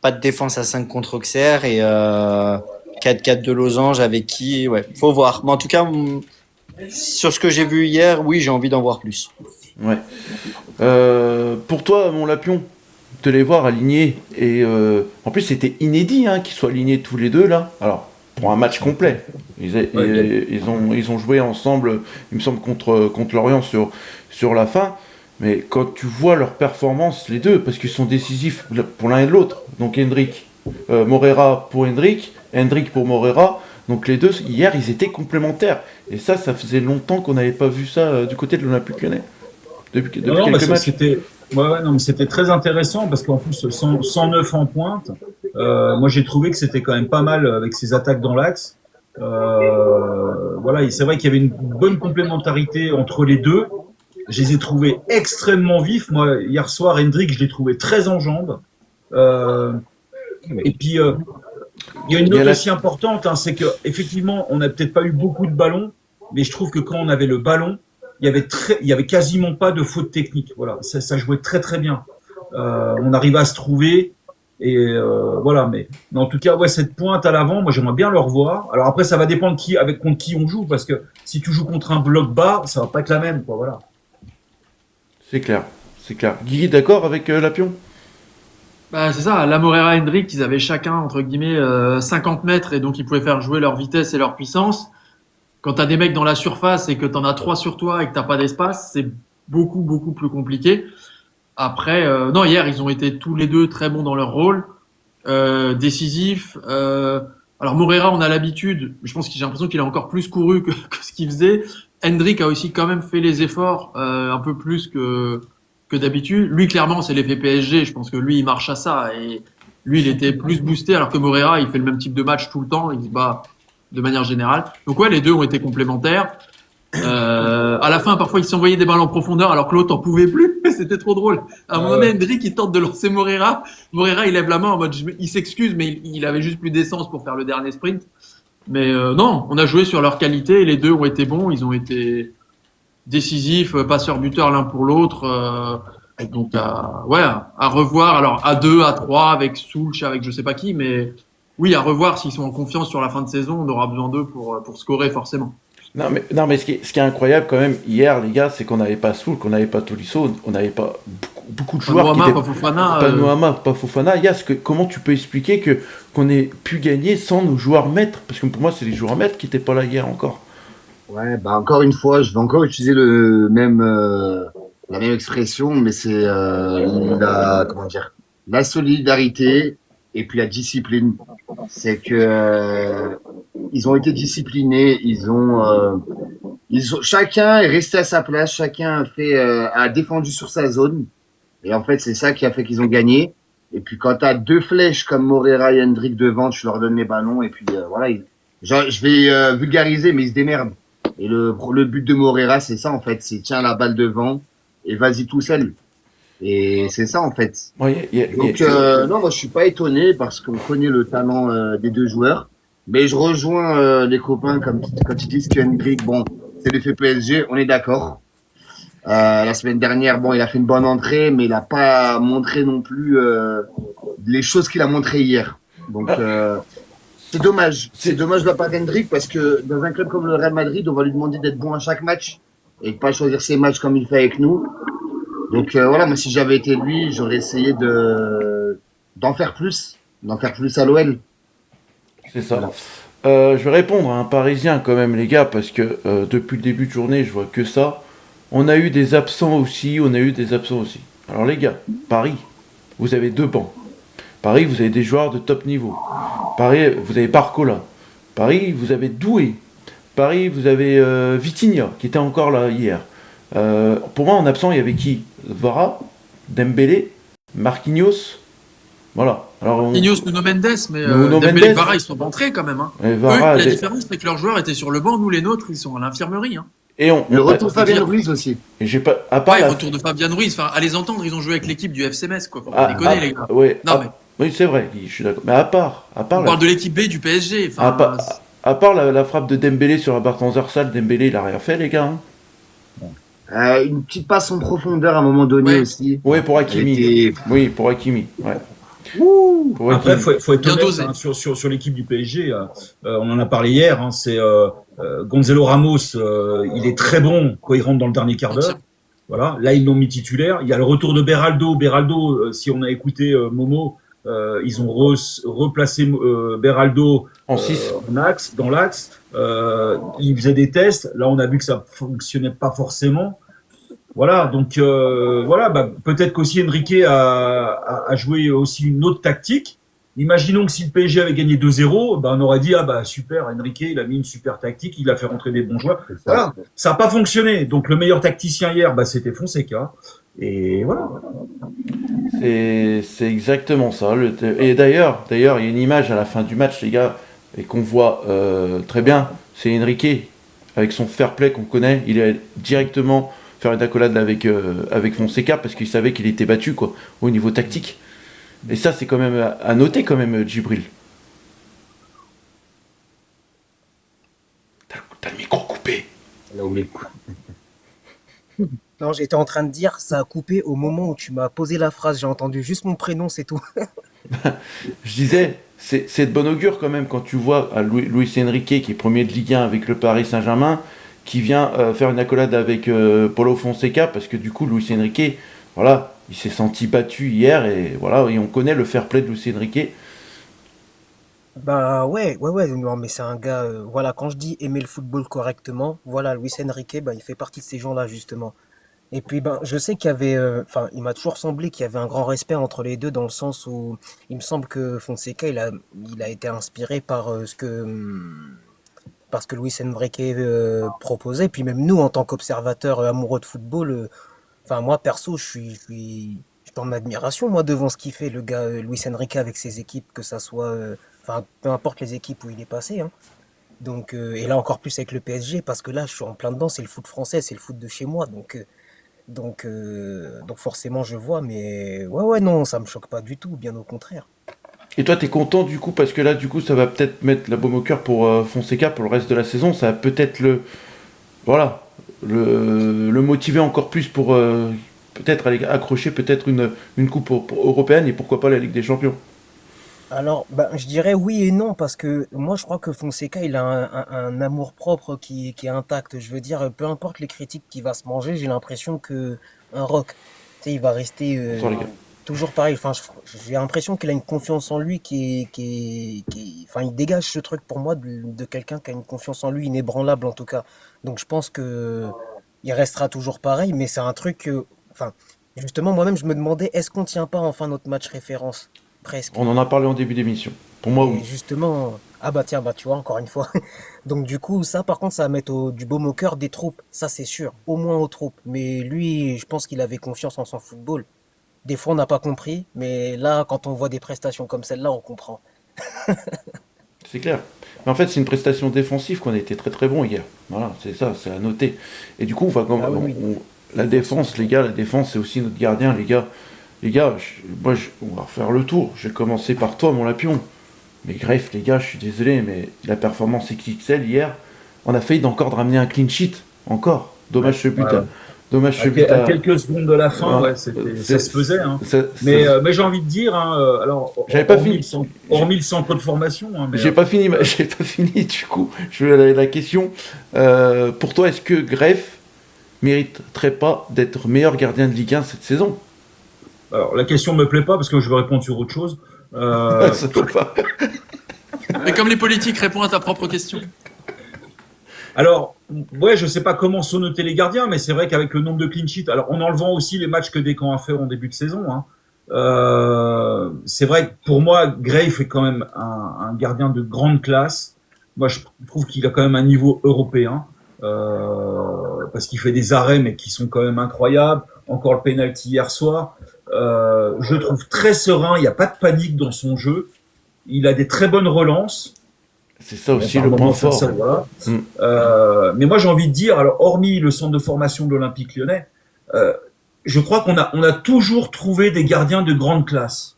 pas de défense à 5 contre Auxerre et 4-4 de Losange avec qui, ouais, faut voir. Mais en tout cas, sur ce que j'ai vu hier, oui, j'ai envie d'en voir plus. Ouais. Pour toi, mon Lapion, de les voir alignés, et en plus c'était inédit hein, qu'ils soient alignés tous les deux là. Alors, pour un match complet. Ils ont joué ensemble, il me semble, contre Lorient sur la fin. Mais quand tu vois leur performance, les deux, parce qu'ils sont décisifs pour l'un et l'autre, donc Morera pour Hendrik pour Morera, donc les deux, hier, ils étaient complémentaires. Et ça faisait longtemps qu'on n'avait pas vu ça du côté de l'Olympique Lyonnais. Depuis quelques matchs. C'était très intéressant parce qu'en plus, 109 en pointe, moi j'ai trouvé que c'était quand même pas mal avec ses attaques dans l'axe. Voilà, c'est vrai qu'il y avait une bonne complémentarité entre les deux. Je les ai trouvés extrêmement vifs. Moi, hier soir, Hendrik, je l'ai trouvé très en jambes. Et puis, il y a une note aussi importante, hein, c'est que effectivement, on n'a peut-être pas eu beaucoup de ballons, mais je trouve que quand on avait le ballon, il y avait quasiment pas de faute technique. Voilà, ça jouait très très bien. On arrivait à se trouver. Et voilà, mais en tout cas, ouais, cette pointe à l'avant, moi j'aimerais bien le revoir. Alors après, ça va dépendre contre qui on joue, parce que si tu joues contre un bloc bas, ça va pas être la même, quoi. Voilà. C'est clair. Guy, d'accord avec Lapion? Bah, c'est ça, la Morera et Hendrik, ils avaient chacun, entre guillemets, 50 mètres et donc ils pouvaient faire jouer leur vitesse et leur puissance. Quand t'as des mecs dans la surface et que t'en as 3 sur toi et que t'as pas d'espace, c'est beaucoup, beaucoup plus compliqué. Après, non, hier, ils ont été tous les deux très bons dans leur rôle, décisifs. Alors, Morera, on a l'habitude, je pense que j'ai l'impression qu'il a encore plus couru que ce qu'il faisait. Hendrik a aussi quand même fait les efforts un peu plus que d'habitude. Lui, clairement, c'est l'effet PSG. Je pense que lui, il marche à ça. Et lui, il était plus boosté, alors que Morera, il fait le même type de match tout le temps. Il se bat de manière générale. Donc ouais, les deux ont été complémentaires. À la fin, parfois, ils s'envoyaient des balles en profondeur alors que l'autre en pouvait plus. C'était trop drôle. À un moment donné, Hendrik, il tente de lancer Morera. Morera, il lève la main en mode, il s'excuse, mais il avait juste plus d'essence pour faire le dernier sprint. Mais non, on a joué sur leur qualité et les deux ont été bons. Ils ont été décisifs, passeurs-buteurs l'un pour l'autre. Donc, à revoir. Alors, à 2, à 3, avec Soulch, avec je sais pas qui, mais oui, à revoir s'ils sont en confiance sur la fin de saison. On aura besoin d'eux pour scorer, forcément. Non, mais ce qui est incroyable quand même, hier, les gars, c'est qu'on n'avait pas Soul, qu'on n'avait pas Tolisso, on n'avait pas beaucoup de joueurs Noama, qui étaient... pas Fofana. Pas Noama, pas Fofana. Yas, comment tu peux expliquer qu'on ait pu gagner sans nos joueurs maîtres? Parce que pour moi, c'est les joueurs maîtres qui n'étaient pas là hier encore. Ouais, bah encore une fois, je vais encore utiliser la même expression, mais c'est comment dire, la solidarité et puis la discipline. C'est que ils ont été disciplinés, chacun est resté à sa place, chacun a défendu sur sa zone, et en fait c'est ça qui a fait qu'ils ont gagné. Et puis quand t'as deux flèches comme Moreira et Hendrick devant, tu leur donnes les ballons et puis voilà. Je vais vulgariser, mais ils se démerdent. Et le but de Moreira, c'est ça en fait, c'est tiens la balle devant et vas-y tout seul. Et c'est ça en fait. Ouais, Donc non, moi je suis pas étonné parce qu'on connaît le talent des deux joueurs. Mais je rejoins les copains quand ils disent que Hendrick, bon, c'est l'effet PSG, on est d'accord. La semaine dernière, bon, il a fait une bonne entrée, mais il a pas montré non plus les choses qu'il a montré hier. Donc c'est dommage. C'est dommage de la part d'Hendrick parce que dans un club comme le Real Madrid, on va lui demander d'être bon à chaque match et de pas choisir ses matchs comme il fait avec nous. Donc voilà, moi si j'avais été lui, j'aurais essayé d'en faire plus à l'OL. C'est ça. Voilà. Je vais répondre à un Parisien quand même, les gars, parce que depuis le début de journée, je vois que ça. On a eu des absents aussi, Alors les gars, Paris, vous avez 2 bancs. Paris, vous avez des joueurs de top niveau. Paris, vous avez Barcola. Paris, vous avez Doué. Paris, vous avez Vitinha, qui était encore là hier. Pour moi, en absent, il y avait qui? Vara, Dembélé, Marquinhos. Voilà. Alors, Marquinhos, Nuno Mendes, mais Nuno Dembélé et Mendes. Vara, ils sont rentrés quand même. Hein. Vara, la différence, c'est que leurs joueurs étaient sur le banc. Nous, les nôtres, ils sont à l'infirmerie. Hein. Et le retour de Fabien Ruiz aussi. Et j'ai pas, à part retour de Fabien Ruiz. Enfin, à les entendre, ils ont joué avec l'équipe du FC Metz, quoi. Faut pas déconner, les gars. Ouais, non, mais... Oui, c'est vrai, je suis d'accord. Mais à part on parle de l'équipe B du PSG. À part la frappe de Dembélé sur la barre transversale, Dembélé, il a rien fait, les gars. Hein. Une petite passe en profondeur à un moment donné aussi. Oui, pour Hakimi. Oui, pour Hakimi. Ouais. Après, faut être honnête hein, sur l'équipe du PSG. On en a parlé hier. Hein, c'est Gonzalo Ramos. Il est très bon quand il rentre dans le dernier quart d'heure. Voilà. Là, ils l'ont mis titulaire. Il y a le retour de Beraldo. Beraldo, si on a écouté Momo, ils ont replacé Beraldo en 6 dans l'axe. Il faisait des tests. Là, on a vu que ça fonctionnait pas forcément. Voilà, donc peut-être qu'aussi Enrique a joué aussi une autre tactique. Imaginons que si le PSG avait gagné 2-0, on aurait dit super, Enrique il a mis une super tactique, il a fait rentrer des bons joueurs. Voilà, ça n'a pas fonctionné. Donc le meilleur tacticien hier, c'était Fonseca. Et voilà. C'est exactement ça. Et d'ailleurs, il y a une image à la fin du match, les gars, et qu'on voit très bien. C'est Enrique avec son fair play qu'on connaît. Il est directement faire une accolade avec Fonseca parce qu'il savait qu'il était battu quoi au niveau tactique. Et ça c'est quand même à noter quand même, Djibril. T'as le micro coupé. Non, j'étais en train de dire, ça a coupé au moment où tu m'as posé la phrase. J'ai entendu juste mon prénom, c'est tout. Je disais, c'est de bon augure quand même quand tu vois Luis Enrique qui est premier de Ligue 1 avec le Paris Saint-Germain, qui vient faire une accolade avec Paulo Fonseca, parce que du coup, Luis Enrique, voilà, il s'est senti battu hier, et voilà, et on connaît le fair play de Luis Enrique. Ouais, non, mais c'est un gars, voilà, quand je dis aimer le football correctement, voilà, Luis Enrique, il fait partie de ces gens-là, justement. Et puis, je sais qu'il y avait, il m'a toujours semblé qu'il y avait un grand respect entre les deux, dans le sens où il me semble que Fonseca, il a été inspiré par parce que Luis Enrique proposait. Puis même nous, en tant qu'observateurs amoureux de football, moi perso, je suis en admiration moi devant ce qu'il fait le gars Luis Enrique avec ses équipes, que ça soit, peu importe les équipes où il est passé. Hein. Donc et là encore plus avec le PSG, parce que là je suis en plein dedans, c'est le foot français, c'est le foot de chez moi, donc forcément je vois, mais ouais non, ça me choque pas du tout, bien au contraire. Et toi, t'es content du coup, parce que là, du coup, ça va peut-être mettre la baume au cœur pour Fonseca pour le reste de la saison. Ça va peut-être le motiver encore plus pour peut-être aller accrocher peut-être une coupe européenne et pourquoi pas la Ligue des Champions. Alors, je dirais oui et non, parce que moi, je crois que Fonseca, il a un amour-propre qui est intact. Je veux dire, peu importe les critiques qu'il va se manger, j'ai l'impression que un Rock, tu sais, il va rester Bonsoir les gars. toujours pareil. Enfin, j'ai l'impression qu'il a une confiance en lui enfin, il dégage ce truc pour moi de quelqu'un qui a une confiance en lui inébranlable en tout cas. Donc, je pense que il restera toujours pareil, mais c'est un truc enfin, justement, moi-même, je me demandais, est-ce qu'on tient pas enfin notre match référence? Presque. On en a parlé en début d'émission. Pour moi, Et oui. justement, ah bah tiens, bah tu vois, encore une fois. Donc du coup, ça par contre, ça va mettre du baume au cœur des troupes, ça c'est sûr, au moins aux troupes. Mais lui, je pense qu'il avait confiance en son football. Des fois, on n'a pas compris, mais là, quand on voit des prestations comme celle-là, on comprend. C'est clair. Mais en fait, c'est une prestation défensive qu'on a été très très bon hier. Voilà, c'est ça, c'est à noter. Et du coup, Ah oui, oui. la défense, les gars, la défense, c'est aussi notre gardien, les gars. Les gars, on va refaire le tour. Je vais commencer par toi, mon Lapion. Mais Greff, les gars, je suis désolé, mais la performance XXL hier, on a failli encore de ramener un clean sheet. Encore. Dommage ce but. Ouais. Dommage ce À, but. à quelques secondes de la fin, Ouais. ouais, ça se faisait. Hein. C'est- Mais j'ai envie de dire, hein, alors, J'avais pas hormis fini. hormis le centre de formation, hein, mais, J'ai pas fini, j'ai pas fini du coup. Je vais la question. Pour toi, est-ce que Greff mériterait pas d'être meilleur gardien de Ligue 1 cette saison? alors, la question me plaît pas parce que je veux répondre sur autre chose. Euh, Ça peut pas. Mais comme les politiques, réponds à ta propre question. alors, ouais, je sais pas comment sont notés les gardiens, mais c'est vrai qu'avec le nombre de clean sheets, alors en enlevant aussi les matchs que Descamps a fait en début de saison, hein, c'est vrai que pour moi, Grave est quand même un gardien de grande classe. Moi, je trouve qu'il a quand même un niveau européen, parce qu'il fait des arrêts, mais qui sont quand même incroyables. Encore le penalty hier soir. Je le trouve très serein, il n'y a pas de panique dans son jeu. Il a des très bonnes relances. C'est ça aussi Par le moment, point ça, fort. voilà. Mm. Mais moi, j'ai envie de dire, alors, hormis le centre de formation de l'Olympique Lyonnais, je crois qu'on a toujours trouvé des gardiens de grande classe.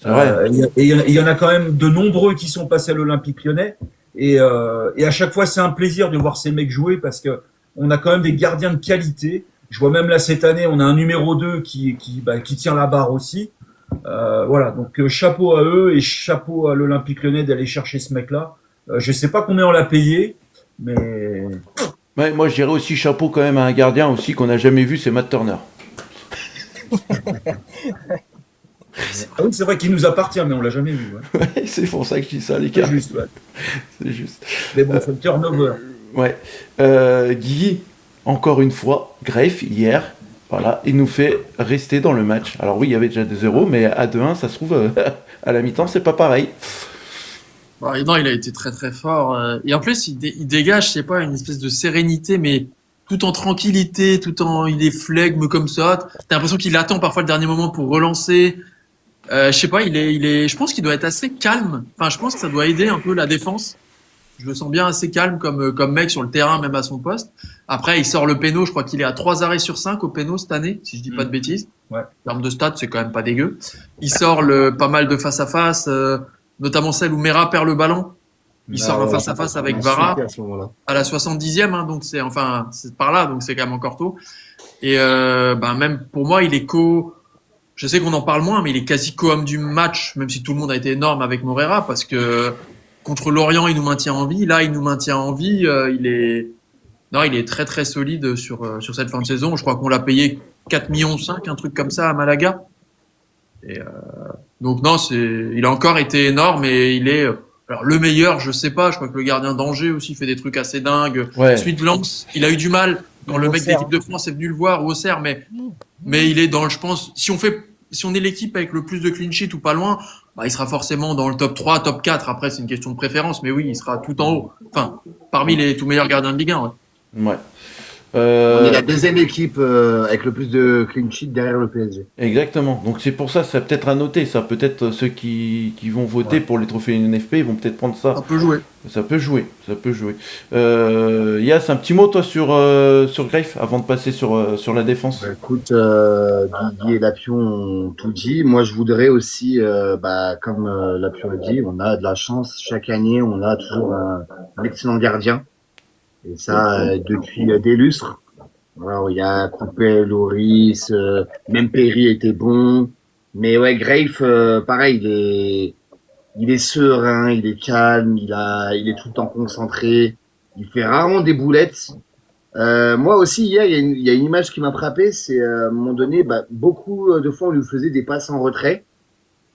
C'est vrai. Et il y en a quand même de nombreux qui sont passés à l'Olympique Lyonnais. Et à chaque fois, c'est un plaisir de voir ces mecs jouer parce que on a quand même des gardiens de qualité. Je vois même là cette année, on a un numéro 2 qui tient la barre aussi. Voilà, donc chapeau à eux et chapeau à l'Olympique Lyonnais d'aller chercher ce mec-là. Je sais pas combien on l'a payé, mais Ouais, moi, je dirais aussi chapeau quand même à un gardien aussi qu'on n'a jamais vu, c'est Matt Turner. ah oui, c'est vrai qu'il nous appartient, mais on l'a jamais vu. Ouais. Ouais, c'est pour ça que je dis ça, les C'est gars. juste, ouais. C'est juste. Mais bon, c'est le turnover. Ouais. Guy, encore une fois, Greff, hier, voilà, il nous fait rester dans le match. Alors oui, il y avait déjà 2-0, mais à 2-1, ça se trouve, à la mi-temps, c'est pas pareil. Bah, non, il a été très très fort. Et en plus, il dégage, je sais pas, une espèce de sérénité, mais tout en tranquillité, il est flegme comme ça. T'as l'impression qu'il attend parfois le dernier moment pour relancer. Je sais pas, je pense qu'il doit être assez calme. Enfin, je pense que ça doit aider un peu la défense. Je le sens bien assez calme comme mec sur le terrain, même à son poste. Après, il sort le péno. Je crois qu'il est à 3 arrêts sur 5 au péno cette année, si je dis pas de bêtises. Ouais. En termes de stats, c'est quand même pas dégueu. Il sort pas mal de face à face, notamment celle où Mera perd le ballon. Il sort un face à face avec Vara À ce moment-là. à la 70e, hein, donc c'est par là, donc c'est quand même encore tôt. Et même pour moi, il est je sais qu'on en parle moins, mais il est quasi co-homme du match, même si tout le monde a été énorme avec Morera, parce que contre Lorient, il nous maintient en vie. Là, il nous maintient en vie. Il est très très solide sur cette fin de saison. Je crois qu'on l'a payé 4,5 millions, un truc comme ça à Malaga. Et donc non, il a encore été énorme et il est alors le meilleur, je sais pas. Je crois que le gardien d'Angers aussi fait des trucs assez dingues. Ouais. Ensuite Lens, il a eu du mal quand le mec de l'équipe de France est venu le voir au Auxerre, mais il est je pense, si on est l'équipe avec le plus de clean sheet ou pas loin, il sera forcément dans le top 3, top 4. Après, c'est une question de préférence, mais oui, il sera tout en haut. Enfin, parmi les tout meilleurs gardiens de Ligue 1. Ouais. Ouais. On est la deuxième équipe avec le plus de clean sheet derrière le PSG. Exactement. Donc c'est pour ça, ça peut-être à noter. Ça peut-être ceux qui vont voter pour les trophées NFP, ils vont peut-être prendre ça. Ça peut jouer. Ça peut jouer. Ça peut jouer. Yass, un petit mot toi sur Greif avant de passer sur la défense. Bah, écoute, Didier et Lapion ont tout dit. Moi, je voudrais aussi, comme Lapion a dit, on a de la chance. Chaque année, on a toujours un excellent gardien. Et ça, depuis des lustres. Alors, il y a Coupé, Loris, même Perry était bon. Mais ouais, Grave, pareil, il est serein, il est calme, il est tout le temps concentré. Il fait rarement des boulettes. Moi aussi, hier, il y a une image qui m'a frappé. C'est à un moment donné, beaucoup de fois, on lui faisait des passes en retrait.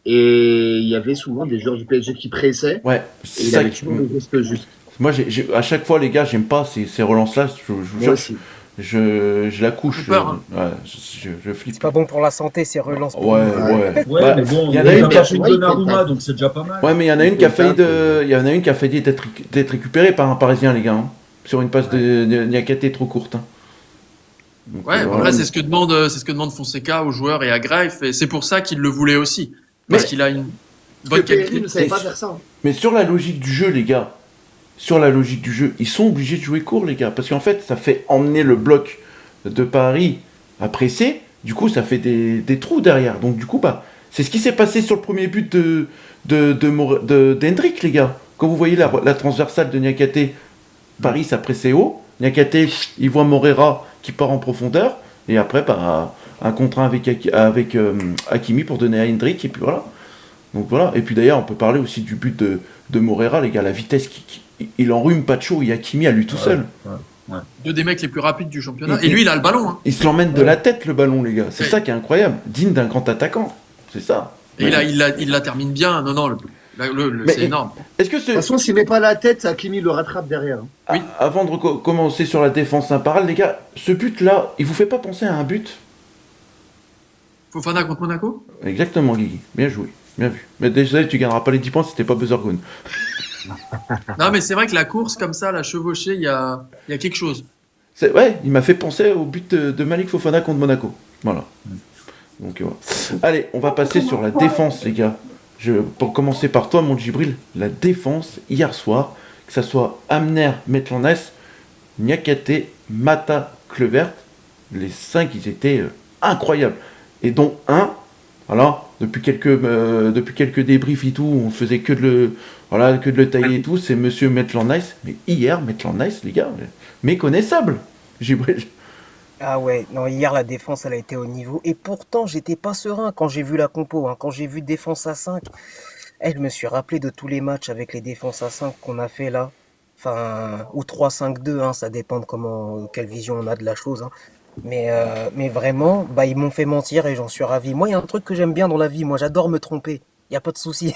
Et il y avait souvent des joueurs du PSG qui pressaient. Ouais, Et c'est il ça avait qui... toujours le geste juste. Moi, à chaque fois, les gars, j'aime pas ces relances-là. Je vous Moi jure, aussi. je la couche. J'ai peur, hein. Ouais, je flippe. C'est pas bon pour la santé, ces relances. pour Ouais, nous. ouais. Ouais, Bah, mais bon, il y en il a a une qui a- fait une ouais, il fait Donnarumma, pas. donc c'est déjà pas mal. Ouais, mais il y en a Il une qui a fait failli ça, il y en a une qui a failli d'être récupérée par un Parisien, les gars, hein, sur une passe de Niakate trop courte. Hein. Donc, Ouais, voilà. après, c'est ce que demande Fonseca aux joueurs et à Greif, et c'est pour ça qu'il le voulait aussi. Parce Mais- qu'il a une Parce bonne que Perry qualité. ne savait Mais- pas faire ça. Hein. Mais sur la logique du jeu, les gars, sur la logique du jeu, ils sont obligés de jouer court, les gars, parce qu'en fait, ça fait emmener le bloc de Paris à presser. Du coup, ça fait des trous derrière. Donc, du coup, c'est ce qui s'est passé sur le premier but d'Hendrick, les gars. Quand vous voyez la transversale de Niakate, Paris, ça pressait haut. Niakate, il voit Morera qui part en profondeur. Et après, un contre 1 avec Hakimi pour donner à Hendrick. Et puis voilà. Donc voilà. Et puis d'ailleurs, on peut parler aussi du but de Morera, les gars. La vitesse, il enrhume Pacho et Hakimi à lui tout seul. Deux des mecs les plus rapides du championnat. Et- Et lui, il a le ballon. Hein. Il se l'emmène de la tête, le ballon, les gars. C'est Ouais. ça qui est incroyable. Digne d'un grand attaquant. C'est ça. Et il la termine bien. Non, non, Mais- c'est énorme. Est-ce que De toute façon, s'il met pas la tête, Hakimi le rattrape derrière. Hein. Oui. Avant de commencer sur la défense imparable, les gars, ce but-là, il vous fait pas penser à un but? Fofana contre Monaco? Exactement, Guigui. Bien joué. Bien vu. Mais désolé, tu gagneras pas les 10 points si c'était pas Buzzergone. Non, mais c'est vrai que la course comme ça, la chevauchée, il y a quelque chose. Ouais, il m'a fait penser au but de Malik Fofana contre Monaco. Voilà. Donc, voilà. Allez, on va passer sur la défense, les gars. Pour commencer par toi, mon Djibril, la défense, hier soir, que ça soit Amner, Metlanes, Niakate, Mata, Kluivert, les 5, ils étaient incroyables. Et dont un, voilà, depuis quelques débriefs et tout, on faisait que de le tailler et tout, c'est monsieur Maitland Nice. Mais hier, Maitland Nice, les gars, méconnaissable, Djibril. Ah ouais, non, hier la défense elle a été au niveau. Et pourtant, j'étais pas serein quand j'ai vu la compo, hein. Quand j'ai vu défense à 5, je me suis rappelé de tous les matchs avec les défenses à 5 qu'on a fait là. Enfin, ou 3-5-2, hein, ça dépend de quelle vision on a de la chose. Hein. Mais vraiment, ils m'ont fait mentir et j'en suis ravi. Moi, il y a un truc que j'aime bien dans la vie, moi j'adore me tromper. Il n'y a pas de souci.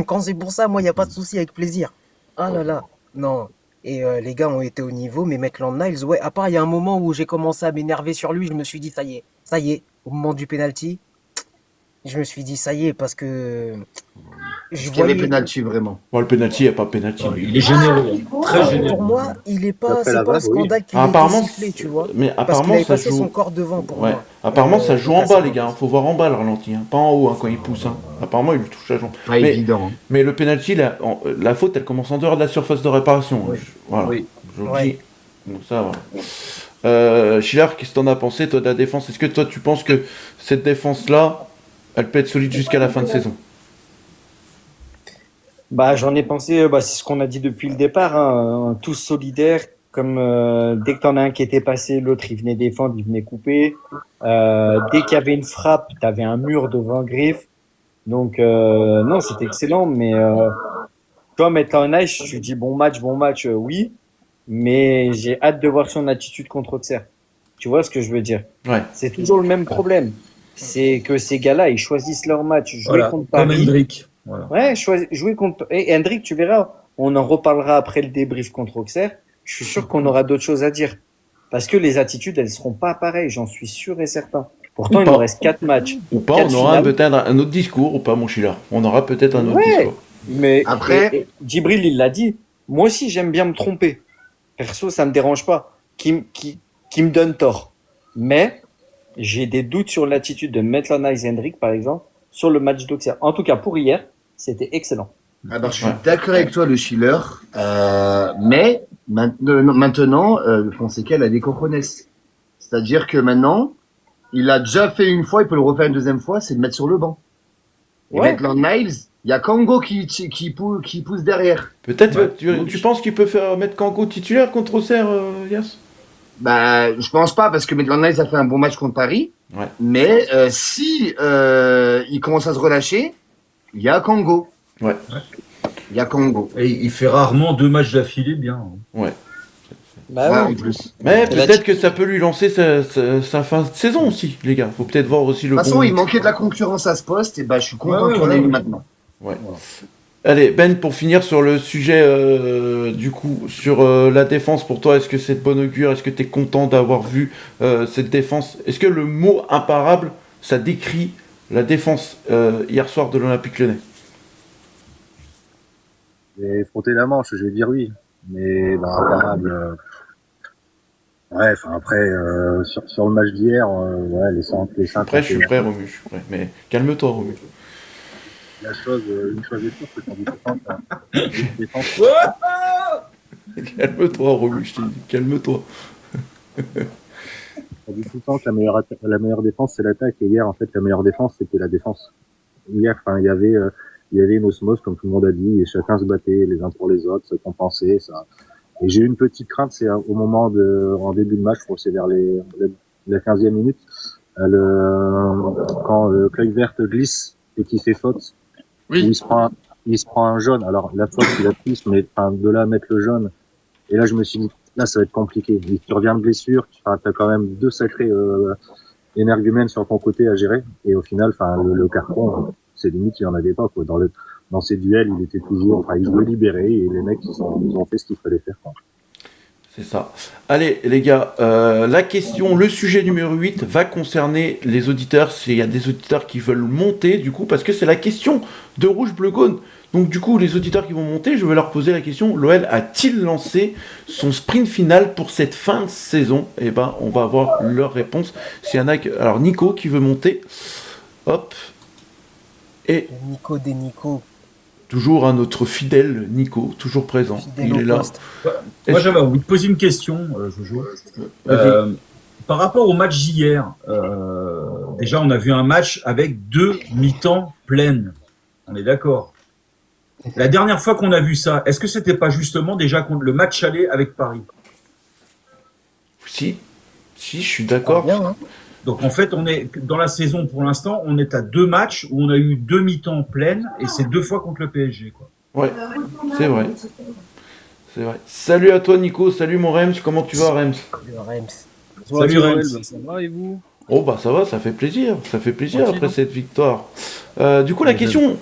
Quand c'est pour ça, moi, il n'y a pas de souci, avec plaisir. Ah là là, non. Et les gars ont été au niveau, mais Maitland Niles, ouais, à part il y a un moment où j'ai commencé à m'énerver sur lui, je me suis dit, ça y est, au moment du penalty, je me suis dit, ça y est, parce que je Qu'il y avait voyais... penalty vraiment. Bon, le penalty, il n'y a pas penalty. Il est généreux, hein. Très Ah, généreux. pour moi, il est pas, Après c'est la pas un vague, oui. scandale qu'il Ah, ait été apparemment, sifflé, tu vois. Mais Parce qu'il apparemment, avait ça passé joue. son corps devant pour Ouais. moi. Apparemment, ça joue en donc, bas, à les gars. Faut voir en bas le ralenti. Pas en haut, quand il pousse. Apparemment, il lui touche la jambe. Pas évident. Hein. Mais le penalty, la faute, elle commence en dehors de la surface de réparation. Oui. Voilà. Oui. Je le Ouais. dis. Donc ça, voilà. Schiller, qu'est-ce que t'en as pensé, toi, de la défense? Est-ce que toi, tu penses que cette défense-là, elle peut être solide jusqu'à la fin de saison? J'en ai pensé, c'est ce qu'on a dit depuis le départ, hein, tous solidaires, comme dès que t'en as un qui était passé, l'autre il venait défendre, il venait couper. Dès qu'il y avait une frappe, t'avais un mur devant Griff. Donc non, c'était excellent, mais toi, mettre en ice, tu dis bon match, oui, mais j'ai hâte de voir son attitude contre Auxerre. Tu vois ce que je veux dire? Ouais. C'est toujours le même problème. C'est que ces gars-là, ils choisissent leur match. Jouer Voilà, contre comme Paris. Hendrick. Voilà. Ouais, jouer contre. Et Hendrick, tu verras, on en reparlera après le débrief contre Auxerre. Je suis sûr qu'on aura d'autres choses à dire. Parce que les attitudes, elles seront pas pareilles, j'en suis sûr et certain. Pourtant, Ou il pas. nous reste 4 matchs. Ou pas, Quatre on aura finales. peut-être un autre discours, ou pas, mon Schiller? On aura peut-être un autre Ouais. discours. Mais Après- et Djibril, il l'a dit. Moi aussi, j'aime bien me tromper. Perso, ça me dérange pas. Qui me donne tort. Mais j'ai des doutes sur l'attitude de Maitland Niles et Hendrick, par exemple, sur le match d'Auxerre. En tout cas, pour hier, c'était excellent. Alors, je suis Ouais. d'accord avec toi, le Schiller. Mais maintenant, le Fonseca, il a des cojones. C'est-à-dire que maintenant, il l'a déjà fait une fois, il peut le refaire une deuxième fois, c'est de mettre sur le banc. Et Ouais. Maitland Niles, il y a Kango qui pousse derrière. Peut-être, Ouais. tu penses qu'il peut mettre Kango titulaire contre Auxerre, Yas? Bah, je pense pas, parce que Maitland Niles a fait un bon match contre Paris. Ouais. Mais si il commence à se relâcher, il y a Congo. Ouais. Il y a Congo. Et il fait rarement 2 matchs d'affilée bien. Ouais. Bah Ouais, oui. en plus. Mais Et la peut-être que ça peut lui lancer sa fin de saison aussi, les gars. Faut peut-être voir aussi De le toute façon, bon. il manquait de la concurrence à ce poste, et bah, je suis content Ouais, qu'il y en ait ouais. une maintenant. Ouais. Allez, Ben, pour finir sur le sujet, du coup, sur la défense, pour toi, est-ce que c'est de bon augure? Est-ce que tu es content d'avoir vu cette défense? Est-ce que le mot imparable, ça décrit la défense hier soir de l'Olympique Lyonnais? J'ai frotté la manche, je vais dire oui. Mais imparable. Ouais, enfin après, sur le match d'hier, ouais, les cinq. Après, je suis prêt, Romu, je suis prêt. Mais calme-toi, Romu. Une chose est sûre, c'est qu'on dit tout le temps que la défense, Calme-toi, Romu, je t'ai dit, calme-toi. on dit tout le temps que la meilleure défense, c'est l'attaque. Et hier, en fait, la meilleure défense, c'était la défense. Hier, enfin, il y avait une osmose, comme tout le monde a dit, et chacun se battait les uns pour les autres, se compensait, ça. Et j'ai eu une petite crainte, c'est au moment en début de match, je crois que c'est vers la 15e minute, quand Cluy Verte glisse et qu'il fait faute, Oui. il se prend un jaune. Alors, la faute, il a plus, mais de là à mettre le jaune. Et là, je me suis dit, là, ça va être compliqué. Et tu reviens de blessure, tu as quand même 2 sacrés énergumènes sur ton côté à gérer. Et au final, le carton, c'est limite, il n'y en avait pas, quoi. Dans ces duels, il était toujours, il jouait libéré et les mecs, ils ont fait ce qu'il fallait faire, quoi. C'est ça. Allez, les gars, la question, le sujet numéro 8 va concerner les auditeurs. Il y a des auditeurs qui veulent monter, du coup, parce que c'est la question de Rouge Bleu Gaune. Donc, du coup, les auditeurs qui vont monter, je vais leur poser la question, l'OL a-t-il lancé son sprint final pour cette fin de saison? Eh ben, on va avoir leur réponse. S'il y en a alors, Nico qui veut monter. Hop. Et Nico des Nico. toujours un autre fidèle Nico, toujours présent. Fidèle Il au est là. poste. Moi, j'avais envie de poser une question, Jojo. Vas-y. Par rapport au match d'hier, déjà, on a vu un match avec 2 mi-temps pleines. On est d'accord. La dernière fois qu'on a vu ça, est-ce que c'était pas justement déjà contre le match aller avec Paris? Si, je suis d'accord. Bien, hein. Donc en fait, on est dans la saison pour l'instant, on est à 2 matchs où on a eu 2 mi-temps pleines et c'est 2 fois contre le PSG, quoi. Ouais, c'est vrai. C'est vrai. Salut à toi Nico, salut mon Rems, comment tu vas Rems? Le Reims. Salut Rems. Ça va et vous? Oh bah ça va, ça fait plaisir Tranquille, après hein. cette victoire. Du coup la question,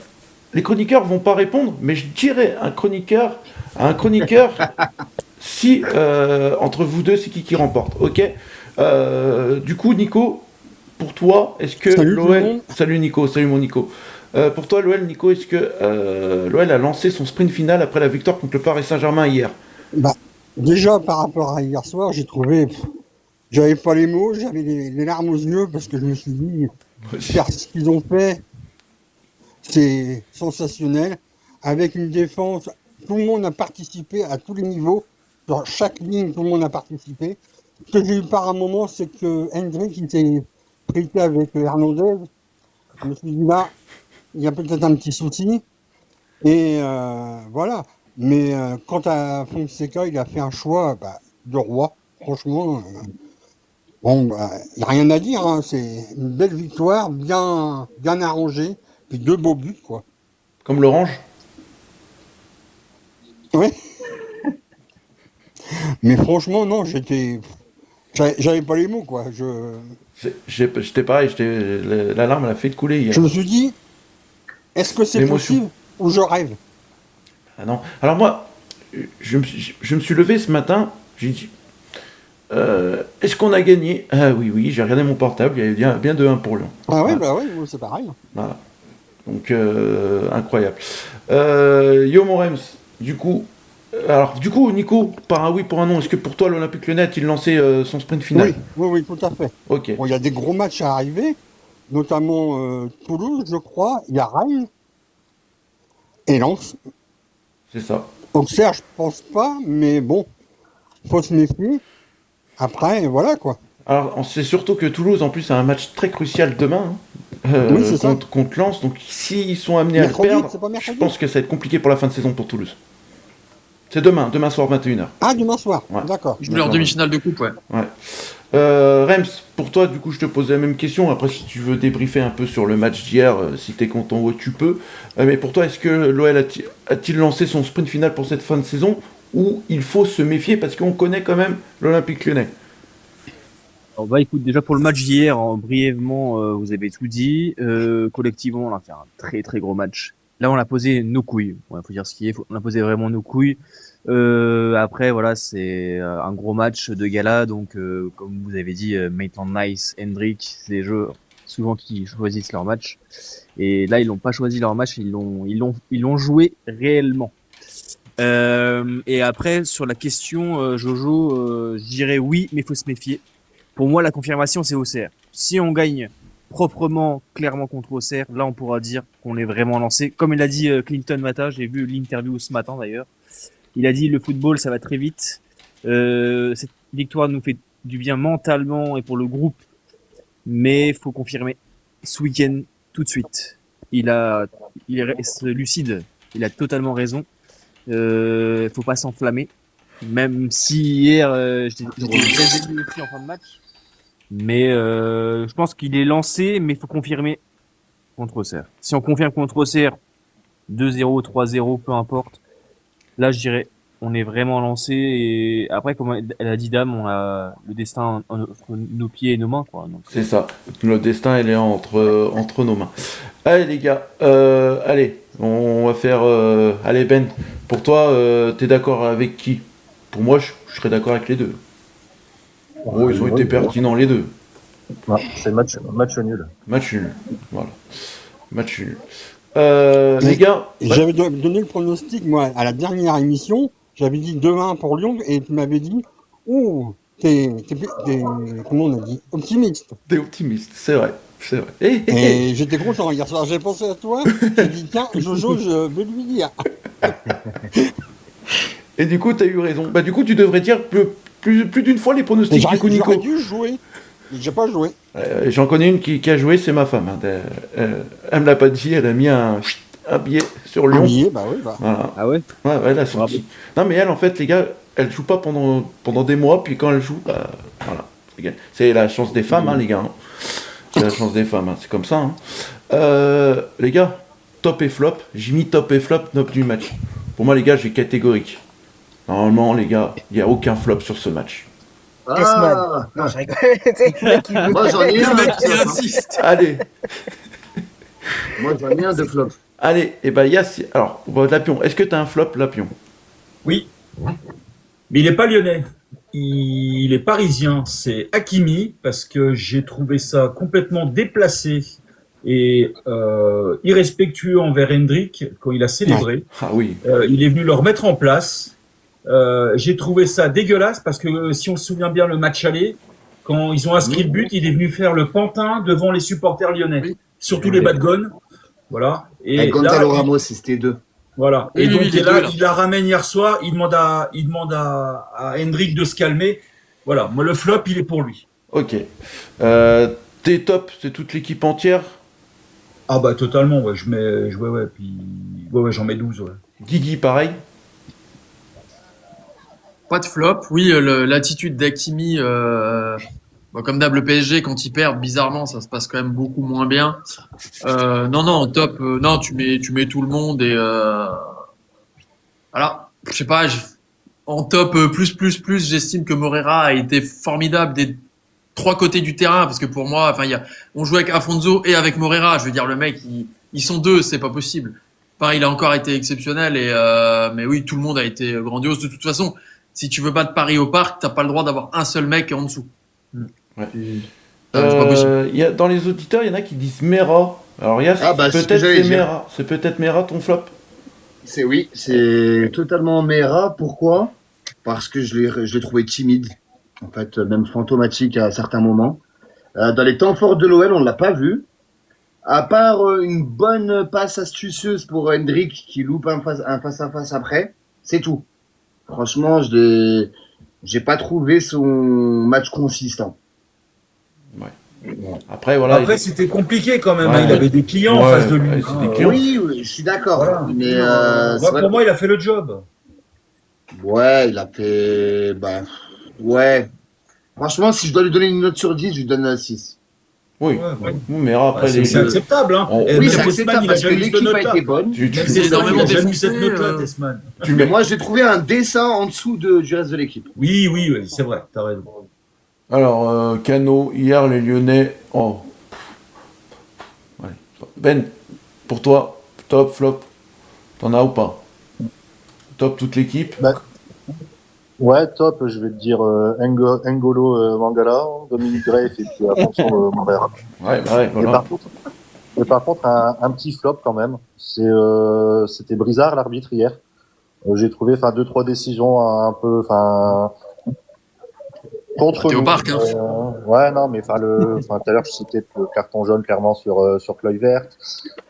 les chroniqueurs vont pas répondre, mais je dirais à un chroniqueur, si entre vous deux c'est qui remporte, ok? Du coup Nico, pour toi, est-ce que Salut tout le l'OL... monde. Salut Nico, salut mon Nico. Pour toi l'OL, Nico, est-ce que l'OL a lancé son sprint final après la victoire contre le Paris Saint-Germain hier? Bah, déjà par rapport à hier soir, j'ai trouvé, j'avais pas les mots, j'avais les larmes aux yeux parce que je me suis dit, faire ce qu'ils ont fait, c'est sensationnel. Avec une défense, tout le monde a participé à tous les niveaux, sur chaque ligne, tout le monde a participé. Ce que j'ai eu par un moment, c'est que Hendrick il s'est prêté avec Hernandez. Je me suis dit là, il y a peut-être un petit souci. Et voilà. Mais quant à Fonseca, il a fait un choix de roi. Franchement, bon, il n'y a rien à dire, hein. C'est une belle victoire, bien arrangée, puis 2 beaux buts, quoi. Comme l'orange? Ouais. Mais franchement, non, j'avais pas les mots, quoi. J'étais pareil, l'alarme elle a fait de couler hier. Je me suis dit, est-ce que c'est L'émotion. possible ou je rêve? Ah non. Alors moi, je me suis levé ce matin, j'ai dit, est-ce qu'on a gagné? Ah oui, j'ai regardé mon portable, il y avait bien 2-1 pour Lyon. Ah ouais, Voilà. bah ouais, c'est pareil. Voilà. Donc, incroyable. Yo mon Rems, du coup, Nico, par un oui, pour un non, est-ce que pour toi l'Olympique Lyonnais a-t-il lancé son sprint final? Oui, tout à fait. Ok. Bon, il y a des gros matchs à arriver, notamment Toulouse, je crois, il y a Rennes et Lens. C'est ça. Auxerre, je pense pas, mais bon, faut se méfier. Après, voilà quoi. Alors, on sait surtout que Toulouse, en plus, a un match très crucial demain, Oui, c'est ça. contre Lens. Donc, s'ils sont amenés Mercredi, à le perdre, c'est pas je mercredi? pense que ça va être compliqué pour la fin de saison pour Toulouse. C'est demain soir 21h. Ah, demain soir, Ouais. d'accord. Je leur demi-finale de coupe, ouais. Ouais. Rems, pour toi, du coup, je te posais la même question. Après, si tu veux débriefer un peu sur le match d'hier, si t'es content, tu peux. Mais pour toi, est-ce que l'OL a-t-il lancé son sprint final pour cette fin de saison, ou il faut se méfier parce qu'on connaît quand même l'Olympique Lyonnais? Alors, bah, écoute, déjà pour le match d'hier, brièvement, vous avez tout dit. Collectivement, on a fait un très très gros match. Là, on a posé nos couilles. Ouais, faut dire ce qui est. On a posé vraiment nos couilles. Après, voilà, c'est un gros match de gala. Donc, comme vous avez dit, Maitland Nice, Hendrick, c'est des jeux souvent qui choisissent leur match. Et là, ils l'ont pas choisi leur match. Ils l'ont joué réellement. Et après, sur la question, Jojo, je dirais oui, mais il faut se méfier. Pour moi, la confirmation, c'est Auxerre. Si on gagne proprement, clairement contre Auxerre, là, on pourra dire qu'on est vraiment lancé. Comme il a dit Clinton Mata, j'ai vu l'interview ce matin d'ailleurs. Il a dit le football, ça va très vite. Cette victoire nous fait du bien mentalement et pour le groupe, mais il faut confirmer ce week-end tout de suite. Il est lucide. Il a totalement raison. Faut pas s'enflammer. Même si hier, j'étais très ému aussi en fin de match. Mais je pense qu'il est lancé, mais il faut confirmer contre Auxerre. Si on confirme contre Auxerre, 2-0, 3-0, peu importe. Là, je dirais, on est vraiment lancé. Et après, comme elle a dit Dame, on a le destin entre nos pieds et nos mains, quoi. Donc, C'est ça. Le destin, il est entre nos mains. Allez, les gars. Allez, on va faire... Allez, Ben, pour toi, t'es d'accord avec qui? Pour moi, je serais d'accord avec les deux. Oh, ils ont été pertinents, les deux. Ouais, c'est match nul. Match nul. Voilà. Match nul. Les gars... J'avais donné le pronostic, moi, à la dernière émission. J'avais dit 2-1 pour Lyon, et tu m'avais dit, oh, t'es comment on a dit, optimiste. T'es optimiste, c'est vrai. C'est vrai. Et j'étais content hier soir. J'ai pensé à toi. J'ai dit, tiens, Jojo, je vais lui dire. Et du coup, t'as eu raison. Bah, du coup, tu devrais dire plus d'une fois les pronostics du coup, Nico. J'aurais dû jouer. J'ai pas joué. J'en connais une qui a joué, c'est ma femme. Hein. Elle me l'a pas dit, elle a mis un billet sur Lyon. Un billet, bah oui. Bah. Voilà. Ah ouais? Ouais, elle a sorti. Non, mais elle, en fait, les gars, elle joue pas pendant des mois, puis quand elle joue, bah, voilà. C'est la chance des femmes, hein, les gars. Hein. C'est la chance des femmes, hein. C'est comme ça. Hein. Les gars, top et flop. J'ai mis top et flop, top du match. Pour moi, les gars, j'ai catégorique. Normalement, les gars, il n'y a aucun flop sur ce match. Ah, Non, je rigole. moi j'en ai un. Le mec qui insiste. Allez, Moi j'en ai un de flop. allez, et ben, alors, Lapion, est-ce que tu as un flop, Lapion? Oui. Mais il n'est pas lyonnais. Il est parisien. C'est Hakimi, parce que j'ai trouvé ça complètement déplacé et irrespectueux envers Hendrick quand il a célébré. Ah oui. Il est venu le remettre en place. J'ai trouvé ça dégueulasse parce que si on se souvient bien le match aller, quand ils ont inscrit le but, il est venu faire le pantin devant les supporters lyonnais, surtout les Badgones. Voilà. Et Gonzalo Ramos, c'était deux. Voilà. Oui, Et donc oui, il est les là, deux, là. il la ramène hier soir, il demande à Hendrick de se calmer. Voilà. Moi, le flop, il est pour lui. Ok. T'es top, c'est toute l'équipe entière. Ah bah totalement, ouais. Ouais, j'en mets 12, ouais. Guigui, pareil. Pas de flop. Oui, l'attitude d'Hakimi, comme d'hab, le PSG, quand ils perdent, bizarrement, ça se passe quand même beaucoup moins bien. Non, top. Non, tu mets tout le monde et voilà. Je sais pas. En top plus, j'estime que Moreira a été formidable des trois côtés du terrain parce que pour moi, enfin, on joue avec Afonso et avec Moreira. Je veux dire, le mec, ils sont deux, c'est pas possible. Enfin, il a encore été exceptionnel mais oui, tout le monde a été grandiose. De toute façon, si tu veux battre Paris au Parc, t'as pas le droit d'avoir un seul mec en dessous. Ouais. C'est pas possible. Dans les auditeurs, il y en a qui disent Mera. Alors, Yass, c'est ce que j'allais c'est dire. Mera. C'est peut-être Mera ton flop. C'est totalement Mera. Pourquoi? Parce que je l'ai trouvé timide, en fait, même fantomatique à certains moments. Dans les temps forts de l'OL, on ne l'a pas vu. À part une bonne passe astucieuse pour Hendrick qui loupe un face-à-face après, c'est tout. Franchement, j'ai pas trouvé son match consistant. Après, voilà. Après, c'était compliqué quand même. Ouais. Hein. Il avait des clients en face de lui. Ouais, c'est des clients. Oui, je suis d'accord. Voilà. Mais Pour moi, il a fait le job. Ouais, il a fait. Bah, ouais. Franchement, si je dois lui donner une note sur 10, je lui donne un 6. Oui, Ouais. mais après, C'est acceptable, hein. Oh, Et Oui, même c'est Tesman, acceptable il a parce que jamais eu cette l'équipe a note-là. été bonne. tu Même s'est Tesman, il énormément a jamais eu cette défoncé, note-là, Tesman. Mais moi, j'ai trouvé un dessin en dessous du reste de l'équipe. Oui, c'est vrai, t'as raison. Alors, Cano, hier, les Lyonnais. Oh. Allez. Ben, pour toi, top, flop, t'en as ou pas? Top, toute l'équipe? Bah, ouais, top, je vais te dire N'Golo Mangala, Dominique Dreyf et puis attention Moreira. Ouais, bah ouais, Et voilà. par contre un petit flop quand même, c'était Brizard l'arbitre hier. J'ai trouvé deux trois décisions un peu contre T'es au nous. parc, hein. Ouais, non, mais tout à l'heure je citais le carton jaune clairement sur Kluivert.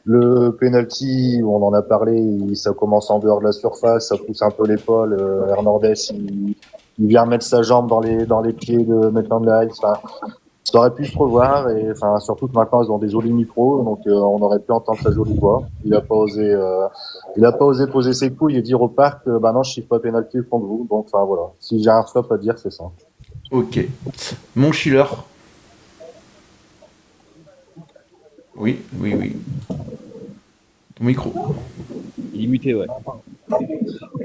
Le penalty, on en a parlé, ça commence en dehors de la surface, ça pousse un peu l'épaule. Hernandez, il vient mettre sa jambe dans les pieds de Maitland Niles. Ça aurait pu se revoir et surtout que maintenant ils ont des jolis micros, donc on aurait pu entendre sa jolie voix. Il a pas osé poser ses couilles et dire au parc, bah non, je chiffre pas penalty contre vous. Donc voilà. Si j'ai un flop à dire, c'est ça. Ok. Mon Schiller. Oui. Ton micro. Il est muté, ouais.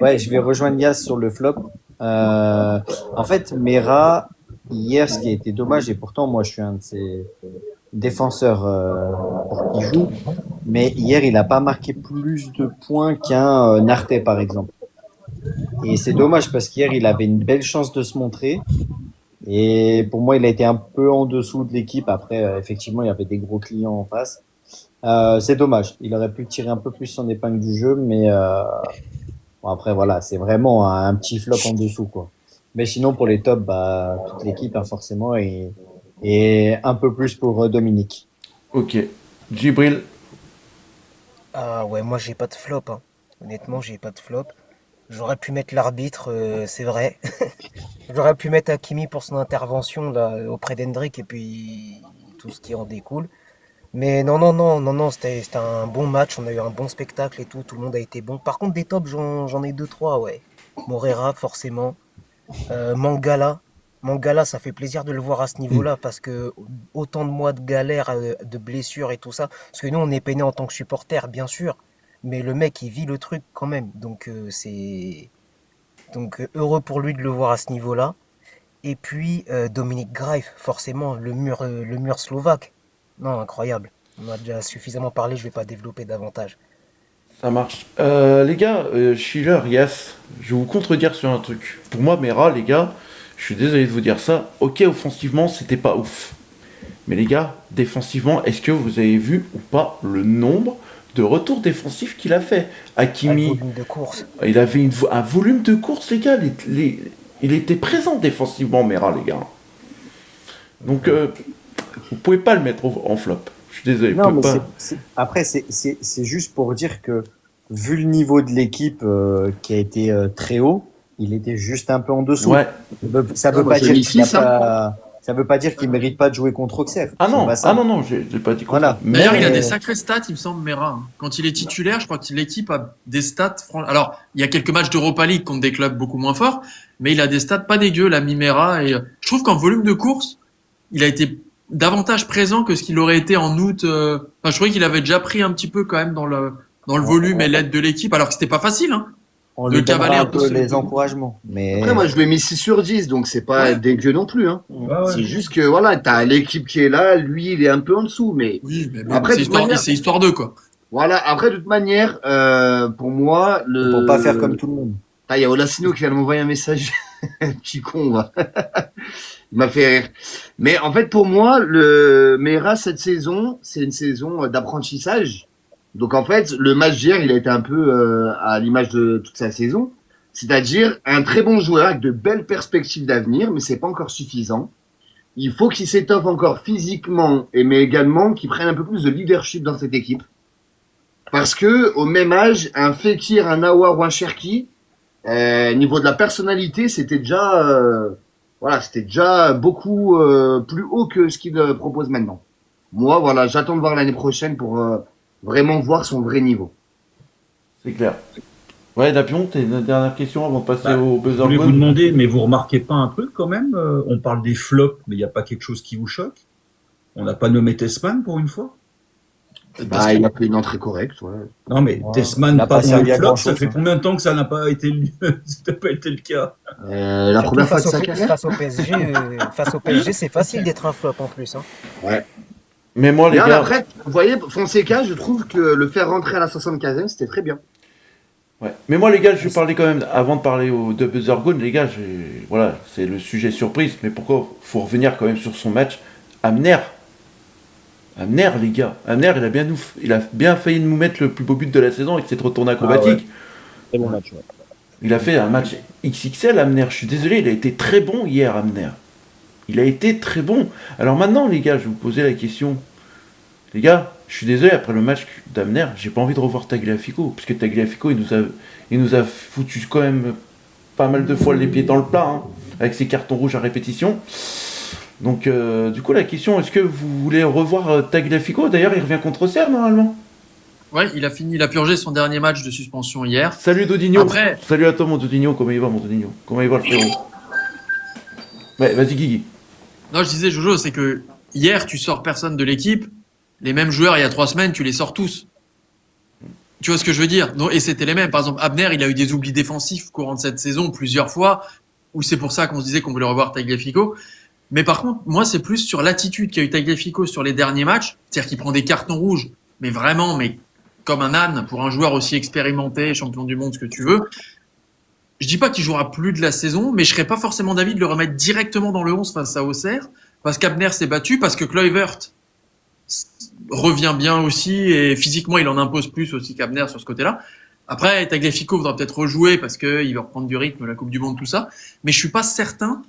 Ouais, je vais rejoindre Yas sur le flop. En fait, Mera, hier, ce qui a été dommage, et pourtant, moi, je suis un de ses défenseurs pour qui joue, mais hier, il n'a pas marqué plus de points qu'un Narté, par exemple. Et c'est dommage parce qu'hier, il avait une belle chance de se montrer. Et pour moi, il a été un peu en dessous de l'équipe. Après, effectivement, il y avait des gros clients en face. C'est dommage. Il aurait pu tirer un peu plus son épingle du jeu, mais bon, après, voilà, c'est vraiment un petit flop en dessous, quoi. Mais sinon, pour les tops, bah, toute l'équipe, hein, forcément, et un peu plus pour Dominique. Ok. Djibril. Ah ouais, moi j'ai pas de flop, hein. Honnêtement, j'ai pas de flop. J'aurais pu mettre l'arbitre, c'est vrai. J'aurais pu mettre Hakimi pour son intervention là auprès d'Hendrick et puis tout ce qui en découle. Mais non, c'était un bon match, on a eu un bon spectacle et tout le monde a été bon. Par contre, des tops, j'en ai deux, trois, ouais. Moreira, forcément. Mangala, ça fait plaisir de le voir à ce niveau-là parce que autant de mois de galère, de blessures et tout ça. Parce que nous, on est peiné en tant que supporter, bien sûr. Mais le mec, il vit le truc quand même. Donc heureux pour lui de le voir à ce niveau-là. Et puis Dominique Greif, forcément, le mur slovaque. Non, incroyable. On a déjà suffisamment parlé, je vais pas développer davantage. Ça marche. Les gars, Schiller, yes, je vais vous contredire sur un truc. Pour moi, Mera, les gars, je suis désolé de vous dire ça. Ok, offensivement, c'était pas ouf. Mais les gars, défensivement, est-ce que vous avez vu ou pas le nombre de retours défensifs qu'il a fait? Hakimi, Volume de course. il avait un volume de course, les gars. Il était présent défensivement, Mera, les gars. Donc, vous pouvez pas le mettre en flop. Je suis désolé. Non, mais pas... après, c'est juste pour dire que, vu le niveau de l'équipe qui a été très haut, il était juste un peu en dessous. Ouais. Ça veut moi, pas j'ai dire mis qu'il a six, hein. pas, ça veut pas dire qu'il mérite pas de jouer contre Auxerre. Ah non, C'est pas ça. non, j'ai pas dit quoi. Voilà. D'ailleurs, il a Mais- des sacrées stats, il me semble, Mera, hein. Quand il est titulaire, je crois que l'équipe a des stats. Alors, il y a quelques matchs d'Europa League contre des clubs beaucoup moins forts, mais il a des stats pas dégueux, l'ami Mera. Et je trouve qu'en volume de course, il a été davantage présent que ce qu'il aurait été en août. Enfin, je trouvais qu'il avait déjà pris un petit peu quand même dans le volume et l'aide de l'équipe, alors que c'était pas facile, hein. On de lui donnera cavaler un un peu peu ce- les encouragements. Mais Après, moi, je lui ai mis 6 sur 10, donc c'est pas dégueu non plus. Hein. Ouais, ouais. C'est juste que, voilà, t'as l'équipe qui est là, lui, il est un peu en dessous, mais Oui, mais bon, Après, c'est de histoire, manière- c'est histoire d'eux, quoi. voilà. Après, de toute manière, pour moi, pour pas faire comme tout le monde. Ah, il y a Olasino qui vient de m'envoyer un message. Petit con, va. Il m'a fait rire. Mais en fait, pour moi, le Mera, cette saison, c'est une saison d'apprentissage. Donc, en fait, le match d'hier, il a été un peu à l'image de toute sa saison. C'est-à-dire un très bon joueur avec de belles perspectives d'avenir, mais c'est pas encore suffisant. Il faut qu'il s'étoffe encore physiquement, mais également qu'il prenne un peu plus de leadership dans cette équipe. Parce que, au même âge, un Fekir, un Aouar ou un Cherki, niveau de la personnalité, c'était déjà, c'était déjà beaucoup plus haut que ce qu'il propose maintenant. Moi, voilà, j'attends de voir l'année prochaine pour vraiment voir son vrai niveau. C'est clair. Ouais, Lapion, t'as une dernière question avant de passer au Je buzzer voulais vous gone. demander, mais vous remarquez pas un truc quand même On parle des flops, mais il n'y a pas quelque chose qui vous choque? On n'a pas nommé Tessman pour une fois? Bah, il a fait une entrée correcte, ouais. Non, mais Ouais. Tessman, Il a pas pas dans servi les à flops, grand-chose, ça fait hein. combien de temps que ça n'a pas été ça n'a pas été le cas? La Surtout première fois de face sa au, carrière. face au PSG, c'est facile d'être un flop en plus. Hein. Ouais. Mais moi, les Mais gars. après, vous voyez, Fonseca, je trouve que le faire rentrer à la 75e, c'était très bien. Ouais. Mais moi, les gars, je vais parler quand même, avant de parler de buzzer gone, les gars, voilà, c'est le sujet surprise, mais pourquoi faut revenir quand même sur son match. Amner, les gars. Amner, il a bien failli nous mettre le plus beau but de la saison avec cette retournée acrobatique. Très bon match, ouais. Il a fait un match XXL, Amner. Je suis désolé, il a été très bon hier, Amner. Il a été très bon. Alors maintenant, les gars, je vais vous poser la question. Les gars, je suis désolé, après le match d'Amner, j'ai pas envie de revoir Tagliafico. Parce que Tagliafico, il nous a foutu quand même pas mal de fois les pieds dans le plat, hein, avec ses cartons rouges à répétition. Donc, du coup, la question, est-ce que vous voulez revoir Tagliafico? D'ailleurs, il revient contre Auxerre, normalement. Ouais, il a purgé son dernier match de suspension hier. Salut Dodinho. Après- Salut à toi, mon Dodinho. Comment il va, mon Dodinho? Comment il va, le frérot? Ouais, vas-y, Guigui. Non, je disais, Jojo, c'est que hier, tu sors personne de l'équipe. Les mêmes joueurs, il y a 3 semaines, tu les sors tous. Tu vois ce que je veux dire? Non, et c'était les mêmes. Par exemple, Abner, il a eu des oublis défensifs au courant de cette saison plusieurs fois, où c'est pour ça qu'on se disait qu'on voulait revoir Tagliafico. Mais par contre, moi, c'est plus sur l'attitude qu'a eu Tagliafico sur les derniers matchs. C'est-à-dire qu'il prend des cartons rouges, mais vraiment, mais comme un âne pour un joueur aussi expérimenté, champion du monde, ce que tu veux. Je dis pas qu'il jouera plus de la saison, mais je serais pas forcément d'avis de le remettre directement dans le 11 face à Auxerre, parce qu'Abner s'est battu, parce que Kluivert revient bien aussi, et physiquement, il en impose plus aussi qu'Abner sur ce côté-là. Après, Tagliafico voudra peut-être rejouer parce qu'il va reprendre du rythme, la Coupe du Monde, tout ça. Mais je suis pas certain.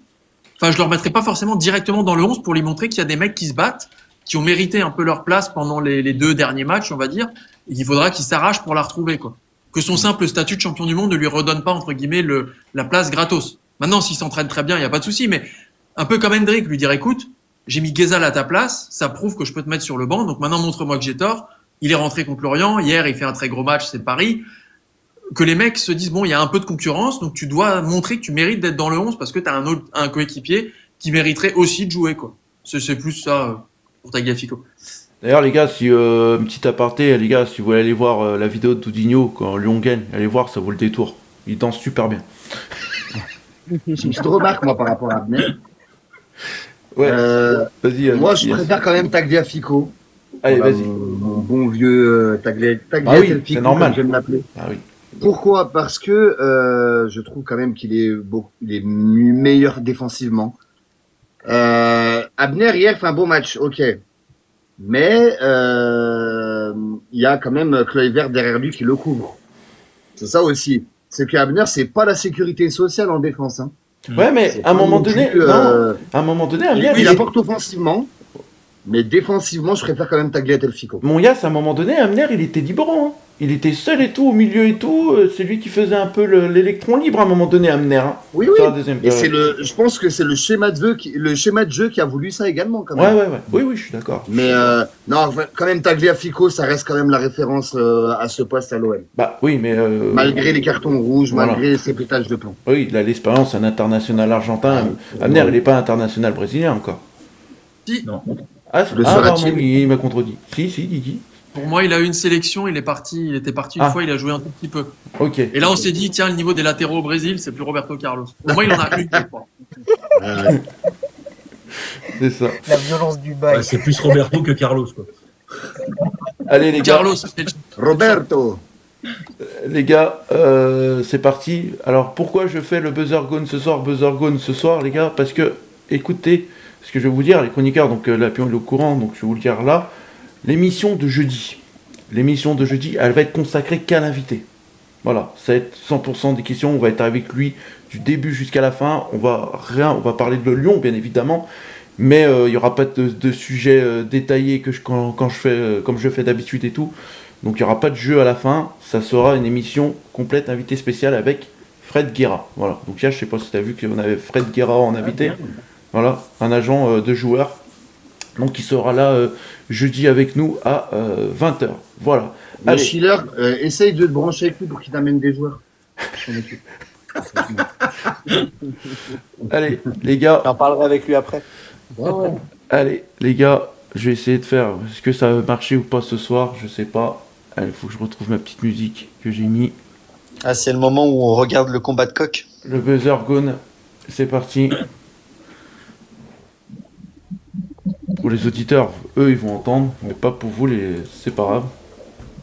Enfin, je le remettrai pas forcément directement dans le 11 pour lui montrer qu'il y a des mecs qui se battent, qui ont mérité un peu leur place pendant les 2 derniers matchs, on va dire. Et il faudra qu'il s'arrache pour la retrouver, quoi. Que son simple statut de champion du monde ne lui redonne pas, entre guillemets, la place gratos. Maintenant, s'il s'entraîne très bien, il n'y a pas de souci, mais un peu comme Hendrik, lui dire, écoute, j'ai mis Guézal à ta place, ça prouve que je peux te mettre sur le banc, donc maintenant montre-moi que j'ai tort. Il est rentré contre Lorient, hier il fait un très gros match, c'est Paris. Que les mecs se disent, bon, il y a un peu de concurrence, donc tu dois montrer que tu mérites d'être dans le 11 parce que tu as un coéquipier qui mériterait aussi de jouer, quoi. C'est plus ça pour Tagliafico. D'ailleurs, les gars, si un petit aparté, les gars, si vous voulez aller voir la vidéo de Dodinho quand Lyon gagne, allez voir, ça vaut le détour. Il danse super bien. J'ai une petite remarque, moi, par rapport à Abner. Ouais, vas-y. Moi, je préfère quand même Tagliafico. Allez, Voilà, vas-y. mon bon vieux Tagliafico, Ah oui, c'est normal. comme j'aime l'appeler. Ah oui. Pourquoi? Parce que je trouve quand même qu'il est meilleur défensivement. Abner hier fait un bon match, ok. Mais il y a quand même Kluivert derrière lui qui le couvre. C'est ça aussi. C'est qu'Abner, c'est pas la sécurité sociale en défense. Hein. Ouais, mais C'est à un pas moment non donné, plus, à un moment donné, Amner, il apporte offensivement, mais défensivement, je préfère quand même Tagliafico. Mon Yass, à un moment donné, Amner, il était libre, hein. Il était seul et tout, au milieu et tout. C'est lui qui faisait un peu l'électron libre à un moment donné, Amner. Hein, Oui, sur oui. la deuxième Et période. je pense que c'est le schéma de jeu qui a voulu ça également, quand même. Ouais. Oui, je suis d'accord. Mais non, quand même Tagliafico, ça reste quand même la référence à ce poste à l'OM. Bah oui, mais Malgré les cartons rouges, voilà. malgré ses pétages de plomb. Oui, il a l'expérience, un international argentin. Amner, il n'est pas international brésilien encore. Si. Non. Le pardon, sera-t-il? il m'a contredit. Si, Guigui. Pour moi, il a eu une sélection, il était parti une fois, il a joué un tout petit peu. Ok. Et là, on s'est dit, tiens, le niveau des latéraux au Brésil, c'est plus Roberto Carlos. Pour moi, il en a une, je crois. C'est ça. La violence du bail. Ouais, c'est plus Roberto que Carlos, quoi. Allez, les gars. Carlos, c'était le Roberto. Les gars, c'est parti. Alors, pourquoi je fais le buzzer gone ce soir, les gars? Parce que, écoutez, ce que je vais vous dire, les chroniqueurs, donc là, Pion est au courant, donc je vais vous le dire là. L'émission de jeudi, elle va être consacrée qu'à l'invité. Voilà, ça va être 100% des questions, on va être avec lui du début jusqu'à la fin. On va parler de Lyon, bien évidemment, mais il n'y aura pas de sujet détaillé comme je fais d'habitude et tout. Donc il n'y aura pas de jeu à la fin, ça sera une émission complète, invité spécial avec Fred Guerra. Voilà, donc là, je sais pas si tu as vu qu'on avait Fred Guerra en invité. Voilà, un agent de joueur. Donc il sera là jeudi avec nous à 20h. Voilà. Mais Allez. Schiller, essaye de te brancher avec lui pour qu'il t'amène des joueurs. s'en occupe. Allez, les gars. J'en parlerai avec lui après. Ouais. Allez, les gars, je vais essayer de faire. Est-ce que ça va marcher ou pas ce soir? Je sais pas. Allez, faut que je retrouve ma petite musique que j'ai mis. Ah, c'est le moment où on regarde le combat de coq. Le buzzer gone. C'est parti. Pour les auditeurs, eux, ils vont entendre, mais pas pour vous, c'est pas grave.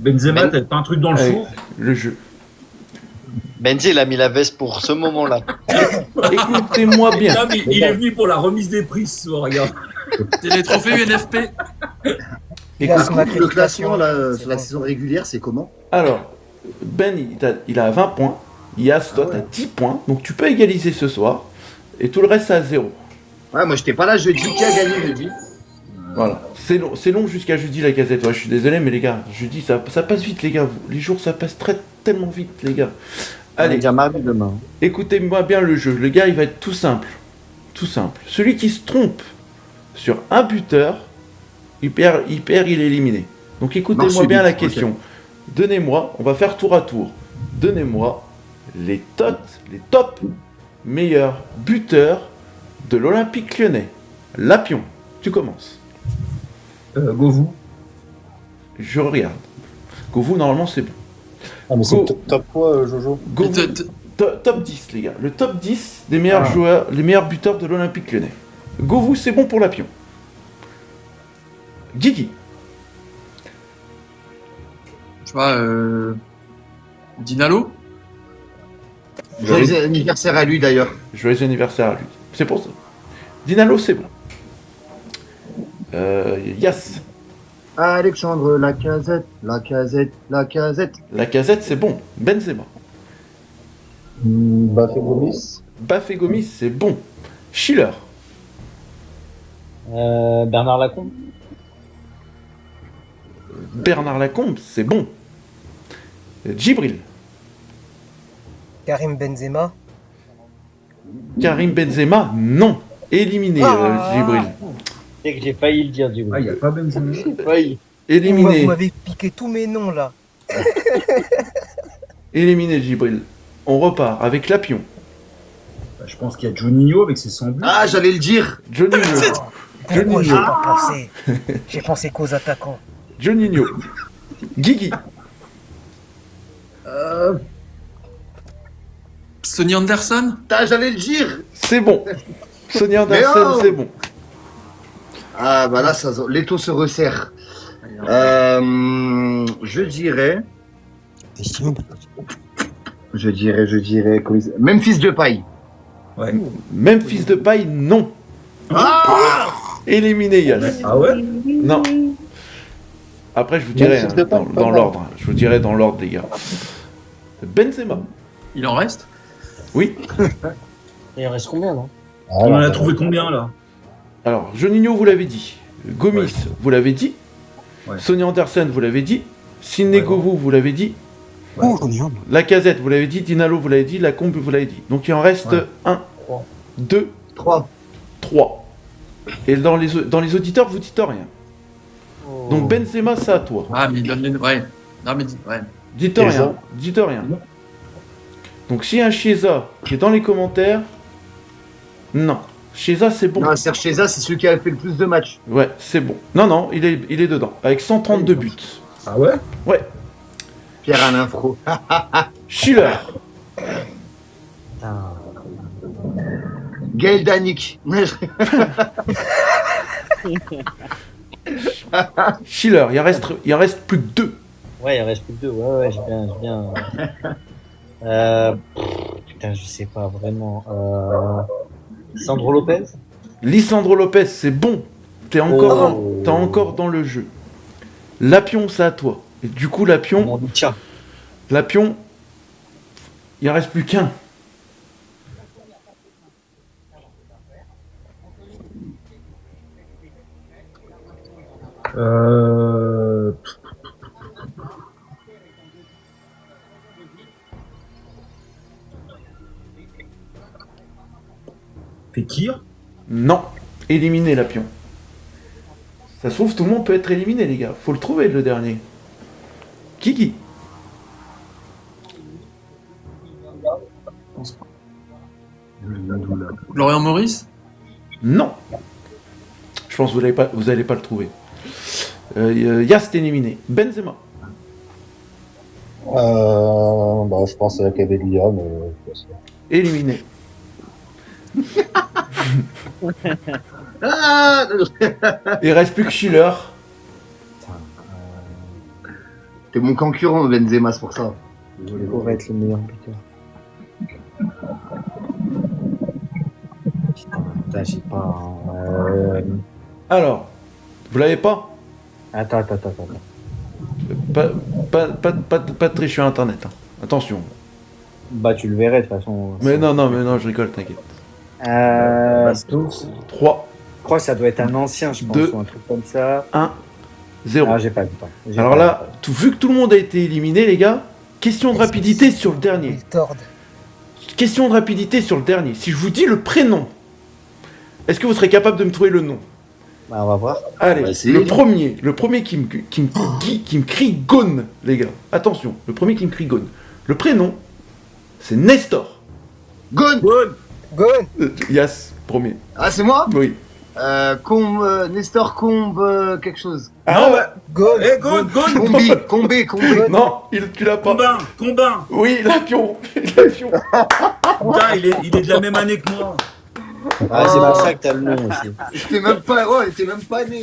Benzema, t'as pas un truc dans le Allez, four? le jeu. Benji, il a mis la veste pour ce moment-là. Écoutez-moi bien. Non, mais il est venu pour la remise des prix ce soir, regarde. C'est les trophées UNFP. Il a son Le accréditation. classement là, C'est sur la bon. saison régulière, c'est comment? Alors, Ben, il a 20 points. Yas, toi, t'as 10 points. Donc tu peux égaliser ce soir. Et tout le reste, c'est à 0. Ouais, moi j'étais pas là jeudi. Qui a gagné jeudi? Voilà. C'est long jusqu'à jeudi, la casette. Ouais, je suis désolé, mais les gars, jeudi, ça passe vite, les gars. Les jours, ça passe tellement vite, les gars. Allez, Allez, mardi demain. écoutez-moi bien le jeu. Le gars, il va être tout simple. Tout simple. Celui qui se trompe sur un buteur, il perd, il est éliminé. Donc écoutez-moi Marche bien la vite, question. Donnez-moi, on va faire tour à tour. Donnez-moi les top meilleurs buteurs de l'Olympique Lyonnais. Lapion, tu commences. Govou. Je regarde. Govou, normalement, c'est bon. Ah, mais c'est Go. top quoi, Jojo? Govou, top 10, les gars. Le top 10 des meilleurs joueurs, les meilleurs buteurs de l'Olympique Lyonnais. Govou, c'est bon pour Lapion. Guigui. Tu vois, Dinalo. Joyeux anniversaire à lui d'ailleurs. Joyeux anniversaire à lui. C'est pour ça. Dinalo, c'est bon. Yas. Alexandre Lacazette. La casette, c'est bon. Benzema. Bafé Gomis. Bafé Gomis, c'est bon. Schiller. Bernard Lacombe. Bernard Lacombe, c'est bon. Djibril. Karim Benzema. Karim Benzema, non. Éliminé, Djibril. C'est que j'ai failli le dire du coup. Ah, il n'y a pas Benzema. J'ai failli. Vous Éliminé. m'avez piqué tous mes noms là. Éliminé, Djibril. On repart avec Lapion. Bah, je pense qu'il y a Juninho avec ses 100 buts. Ah, j'allais le dire. Juninho. Pourquoi j'ai pas pensé? J'ai pensé qu'aux attaquants. Juninho. Guigui. Sonny Anderson. J'allais le dire. C'est bon. Sonny Anderson, Mais oh c'est bon. Ah, bah là, l'étau se resserre. Je dirais. Memphis Depay. Ouais. Memphis Depay, non. Éliminé, Yann. Ah ouais? Non. Après, je vous dirai Memphis Depay, dans pas mal. l'ordre. Je vous dirai dans l'ordre, les gars. Benzema. Il en reste. Oui. Il en reste combien là? On en a trouvé combien là? Alors, Juninho, vous l'avez dit. Gomis, vous l'avez dit. Ouais. Sonny Anderson, vous l'avez dit. Sidney Ouais. Govou, vous l'avez dit. Oh, j'en ai un. Lacazette, vous l'avez dit. Dinalo, vous l'avez dit. Lacombe, vous l'avez dit. Donc, il en reste Ouais. 1, 2, 3. 3. Et dans les auditeurs, vous dites rien. Donc, Benzema, c'est à toi. Ah, mais donne-les. Ouais. Non, mais ouais. Dites Chiesa. rien. Dites rien. Donc, s'il y a un Chiesa qui est dans les commentaires, non. Chiesa, c'est bon. Non, Serge Chiesa, c'est celui qui a fait le plus de matchs. Ouais, c'est bon. Non, il est dedans. Avec 132 buts. Ah ouais? Ouais. Pierre-Alain Fro. Schiller. Gaël Danic. Schiller, il en reste plus que 2. Ouais, il en reste plus que deux. Ouais, j'ai bien. Putain, je sais pas vraiment. Sandro Lopez. Lisandro Lopez, c'est bon. T'es encore dans le jeu. Lapion, c'est à toi. Et du coup, Lapion, il en reste plus qu'un. Fekir? Non. Éliminé, Lapion. Ça se trouve, tout le monde peut être éliminé, les gars. Faut le trouver, le dernier. Kiki. Florian Maurice? Non. Je pense que vous allez pas le trouver. Yas est éliminé. Benzema. Je pense à Cavaglia, mais Éliminé. Il reste plus que Schiller. T'es mon concurrent, Benzema, c'est pour ça. Il pourrait être le meilleur buteur. Putain, j'ai pas. Alors, vous l'avez pas? Attends. Pas de triche sur internet. Hein. Attention. Bah, tu le verrais de toute façon. Mais non, je rigole, t'inquiète. 3. Je crois que ça doit être un ancien, je pense, 2, ou un truc comme ça. 1, 0. Ah, j'ai pas le temps. Alors là, vu que tout le monde a été éliminé, les gars, question de rapidité sur le dernier. Question de rapidité sur le dernier. Si je vous dis le prénom, est-ce que vous serez capable de me trouver le nom? Bah, on va voir. Allez, le premier qui me crie Gone, les gars. Attention, le premier qui me crie Gone. Le prénom, c'est Nestor. Gone. Yas, premier. Ah, c'est moi? Oui. Nestor Combe, quelque chose. Ah ouais. Gone. Combé. Non, tu l'as pas. Combin. Oui, Lapion. Putain, il est de la même année que moi. Ah, c'est pour ça que t'as le nom aussi. Il était même pas né.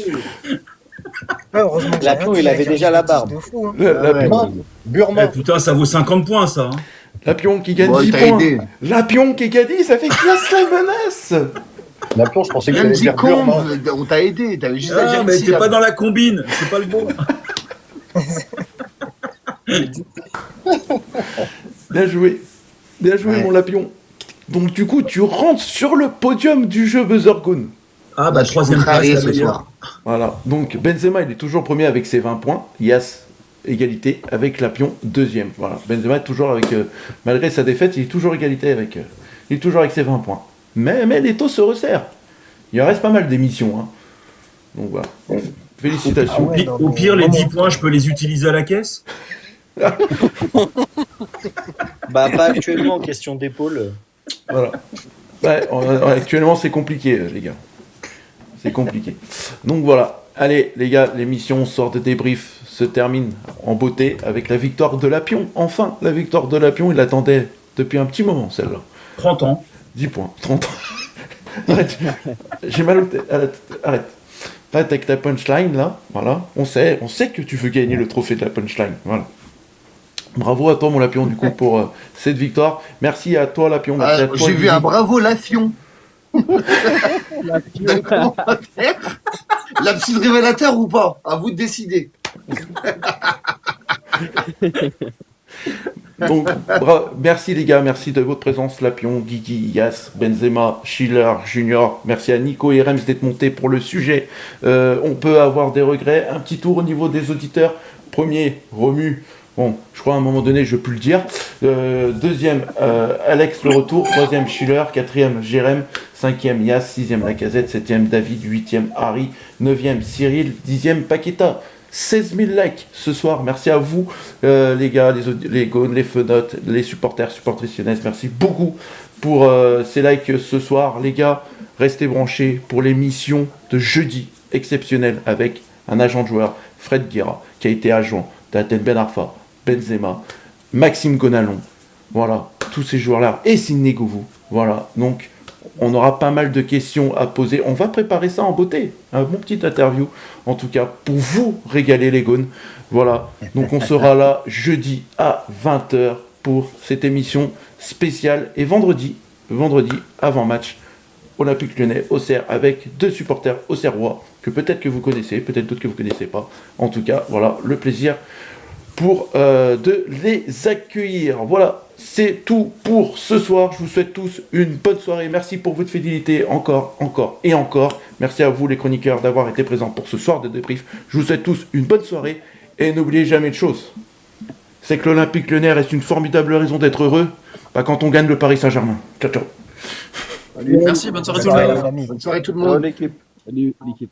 Heureusement que Lapion, il avait déjà la barbe. Burma. Putain, ça vaut 50 points, ça. Hein. Lapion qui gagne 10 points. Lapion qui gagne, ça fait classe la menace. Lapion, je pensais que même t'allais dire Burma. on t'a aidé, t'avais juste à Ah, dire mais si t'es la- pas dans la combine, c'est pas le bon. Bien joué, mon Lapion. Donc du coup, tu rentres sur le podium du jeu Buzzer Gone. Ah bah, troisième place, la meilleure. Voilà, donc Benzema, il est toujours premier avec ses 20 points. Yas, égalité avec Lapion, deuxième. Voilà, Benzema est toujours avec, malgré sa défaite, il est toujours égalité avec, il est toujours avec ses 20 points. Mais les taux se resserrent. Il en reste pas mal d'émissions. Hein. Donc voilà, félicitations. Au pire, les 10 points, je peux les utiliser à la caisse. Bah, pas actuellement, question d'épaule. Voilà. Ouais, actuellement, c'est compliqué, les gars. C'est compliqué. Donc voilà. Allez, les gars, l'émission sort de débrief se termine en beauté avec la victoire de Lapion. Enfin, la victoire de Lapion, il l'attendait depuis un petit moment, celle-là. 30 ans. 10 points. 30 ans. Arrête. J'ai mal au tête. Arrête. Arrête avec ta punchline, là. Voilà. On sait que tu veux gagner le trophée de la punchline. Voilà. Bravo à toi, mon Lapion, du coup, pour cette victoire. Merci à toi, Lapion. Merci à toi, J'ai vu Guigui. un bravo Lafion. L'abside révélateur ou pas? À vous de décider. Donc, merci les gars, merci de votre présence, Lapion, Guigui, Yas, Benzema, Schiller, Junior. Merci à Nico et Rems d'être montés pour le sujet. On peut avoir des regrets. Un petit tour au niveau des auditeurs. Premier, Romu. Bon, je crois à un moment donné, je peux le dire. Deuxième, Alex le retour. Troisième, Schiller. Quatrième, Jérém. Cinquième, Yas. Sixième, Lacazette. Septième, David. Huitième, Harry. Neuvième, Cyril. Dixième, Paqueta. 16 000 likes ce soir. Merci à vous, les gars, les gones, les fenotes, les supporters, supportrices. Merci beaucoup pour ces likes ce soir. Les gars, restez branchés pour l'émission de jeudi exceptionnelle avec un agent de joueur, Fred Guerra, qui a été agent d'Aten Ben Arfa, Benzema, Maxime Gonalon. Voilà, tous ces joueurs-là. Et Sidney Govou. Voilà, donc on aura pas mal de questions à poser. On va préparer ça en beauté. Un bon petit interview, en tout cas, pour vous régaler les gones. Voilà. Donc on sera là jeudi à 20h pour cette émission spéciale. Et vendredi avant match, Olympique Lyonnais, Auxerre, avec deux supporters auxerrois, que peut-être que vous connaissez, peut-être d'autres que vous ne connaissez pas. En tout cas, voilà, le plaisir pour de les accueillir. Voilà. C'est tout pour ce soir. Je vous souhaite tous une bonne soirée. Merci pour votre fidélité encore et encore. Merci à vous les chroniqueurs d'avoir été présents pour ce soir de débrief. Je vous souhaite tous une bonne soirée. Et n'oubliez jamais une chose. C'est que l'Olympique Lyonnais reste une formidable raison d'être heureux. Pas quand on gagne le Paris Saint-Germain. Ciao, ciao. Merci, bonne soirée tout le monde. Bonne soirée tout le monde. Salut l'équipe.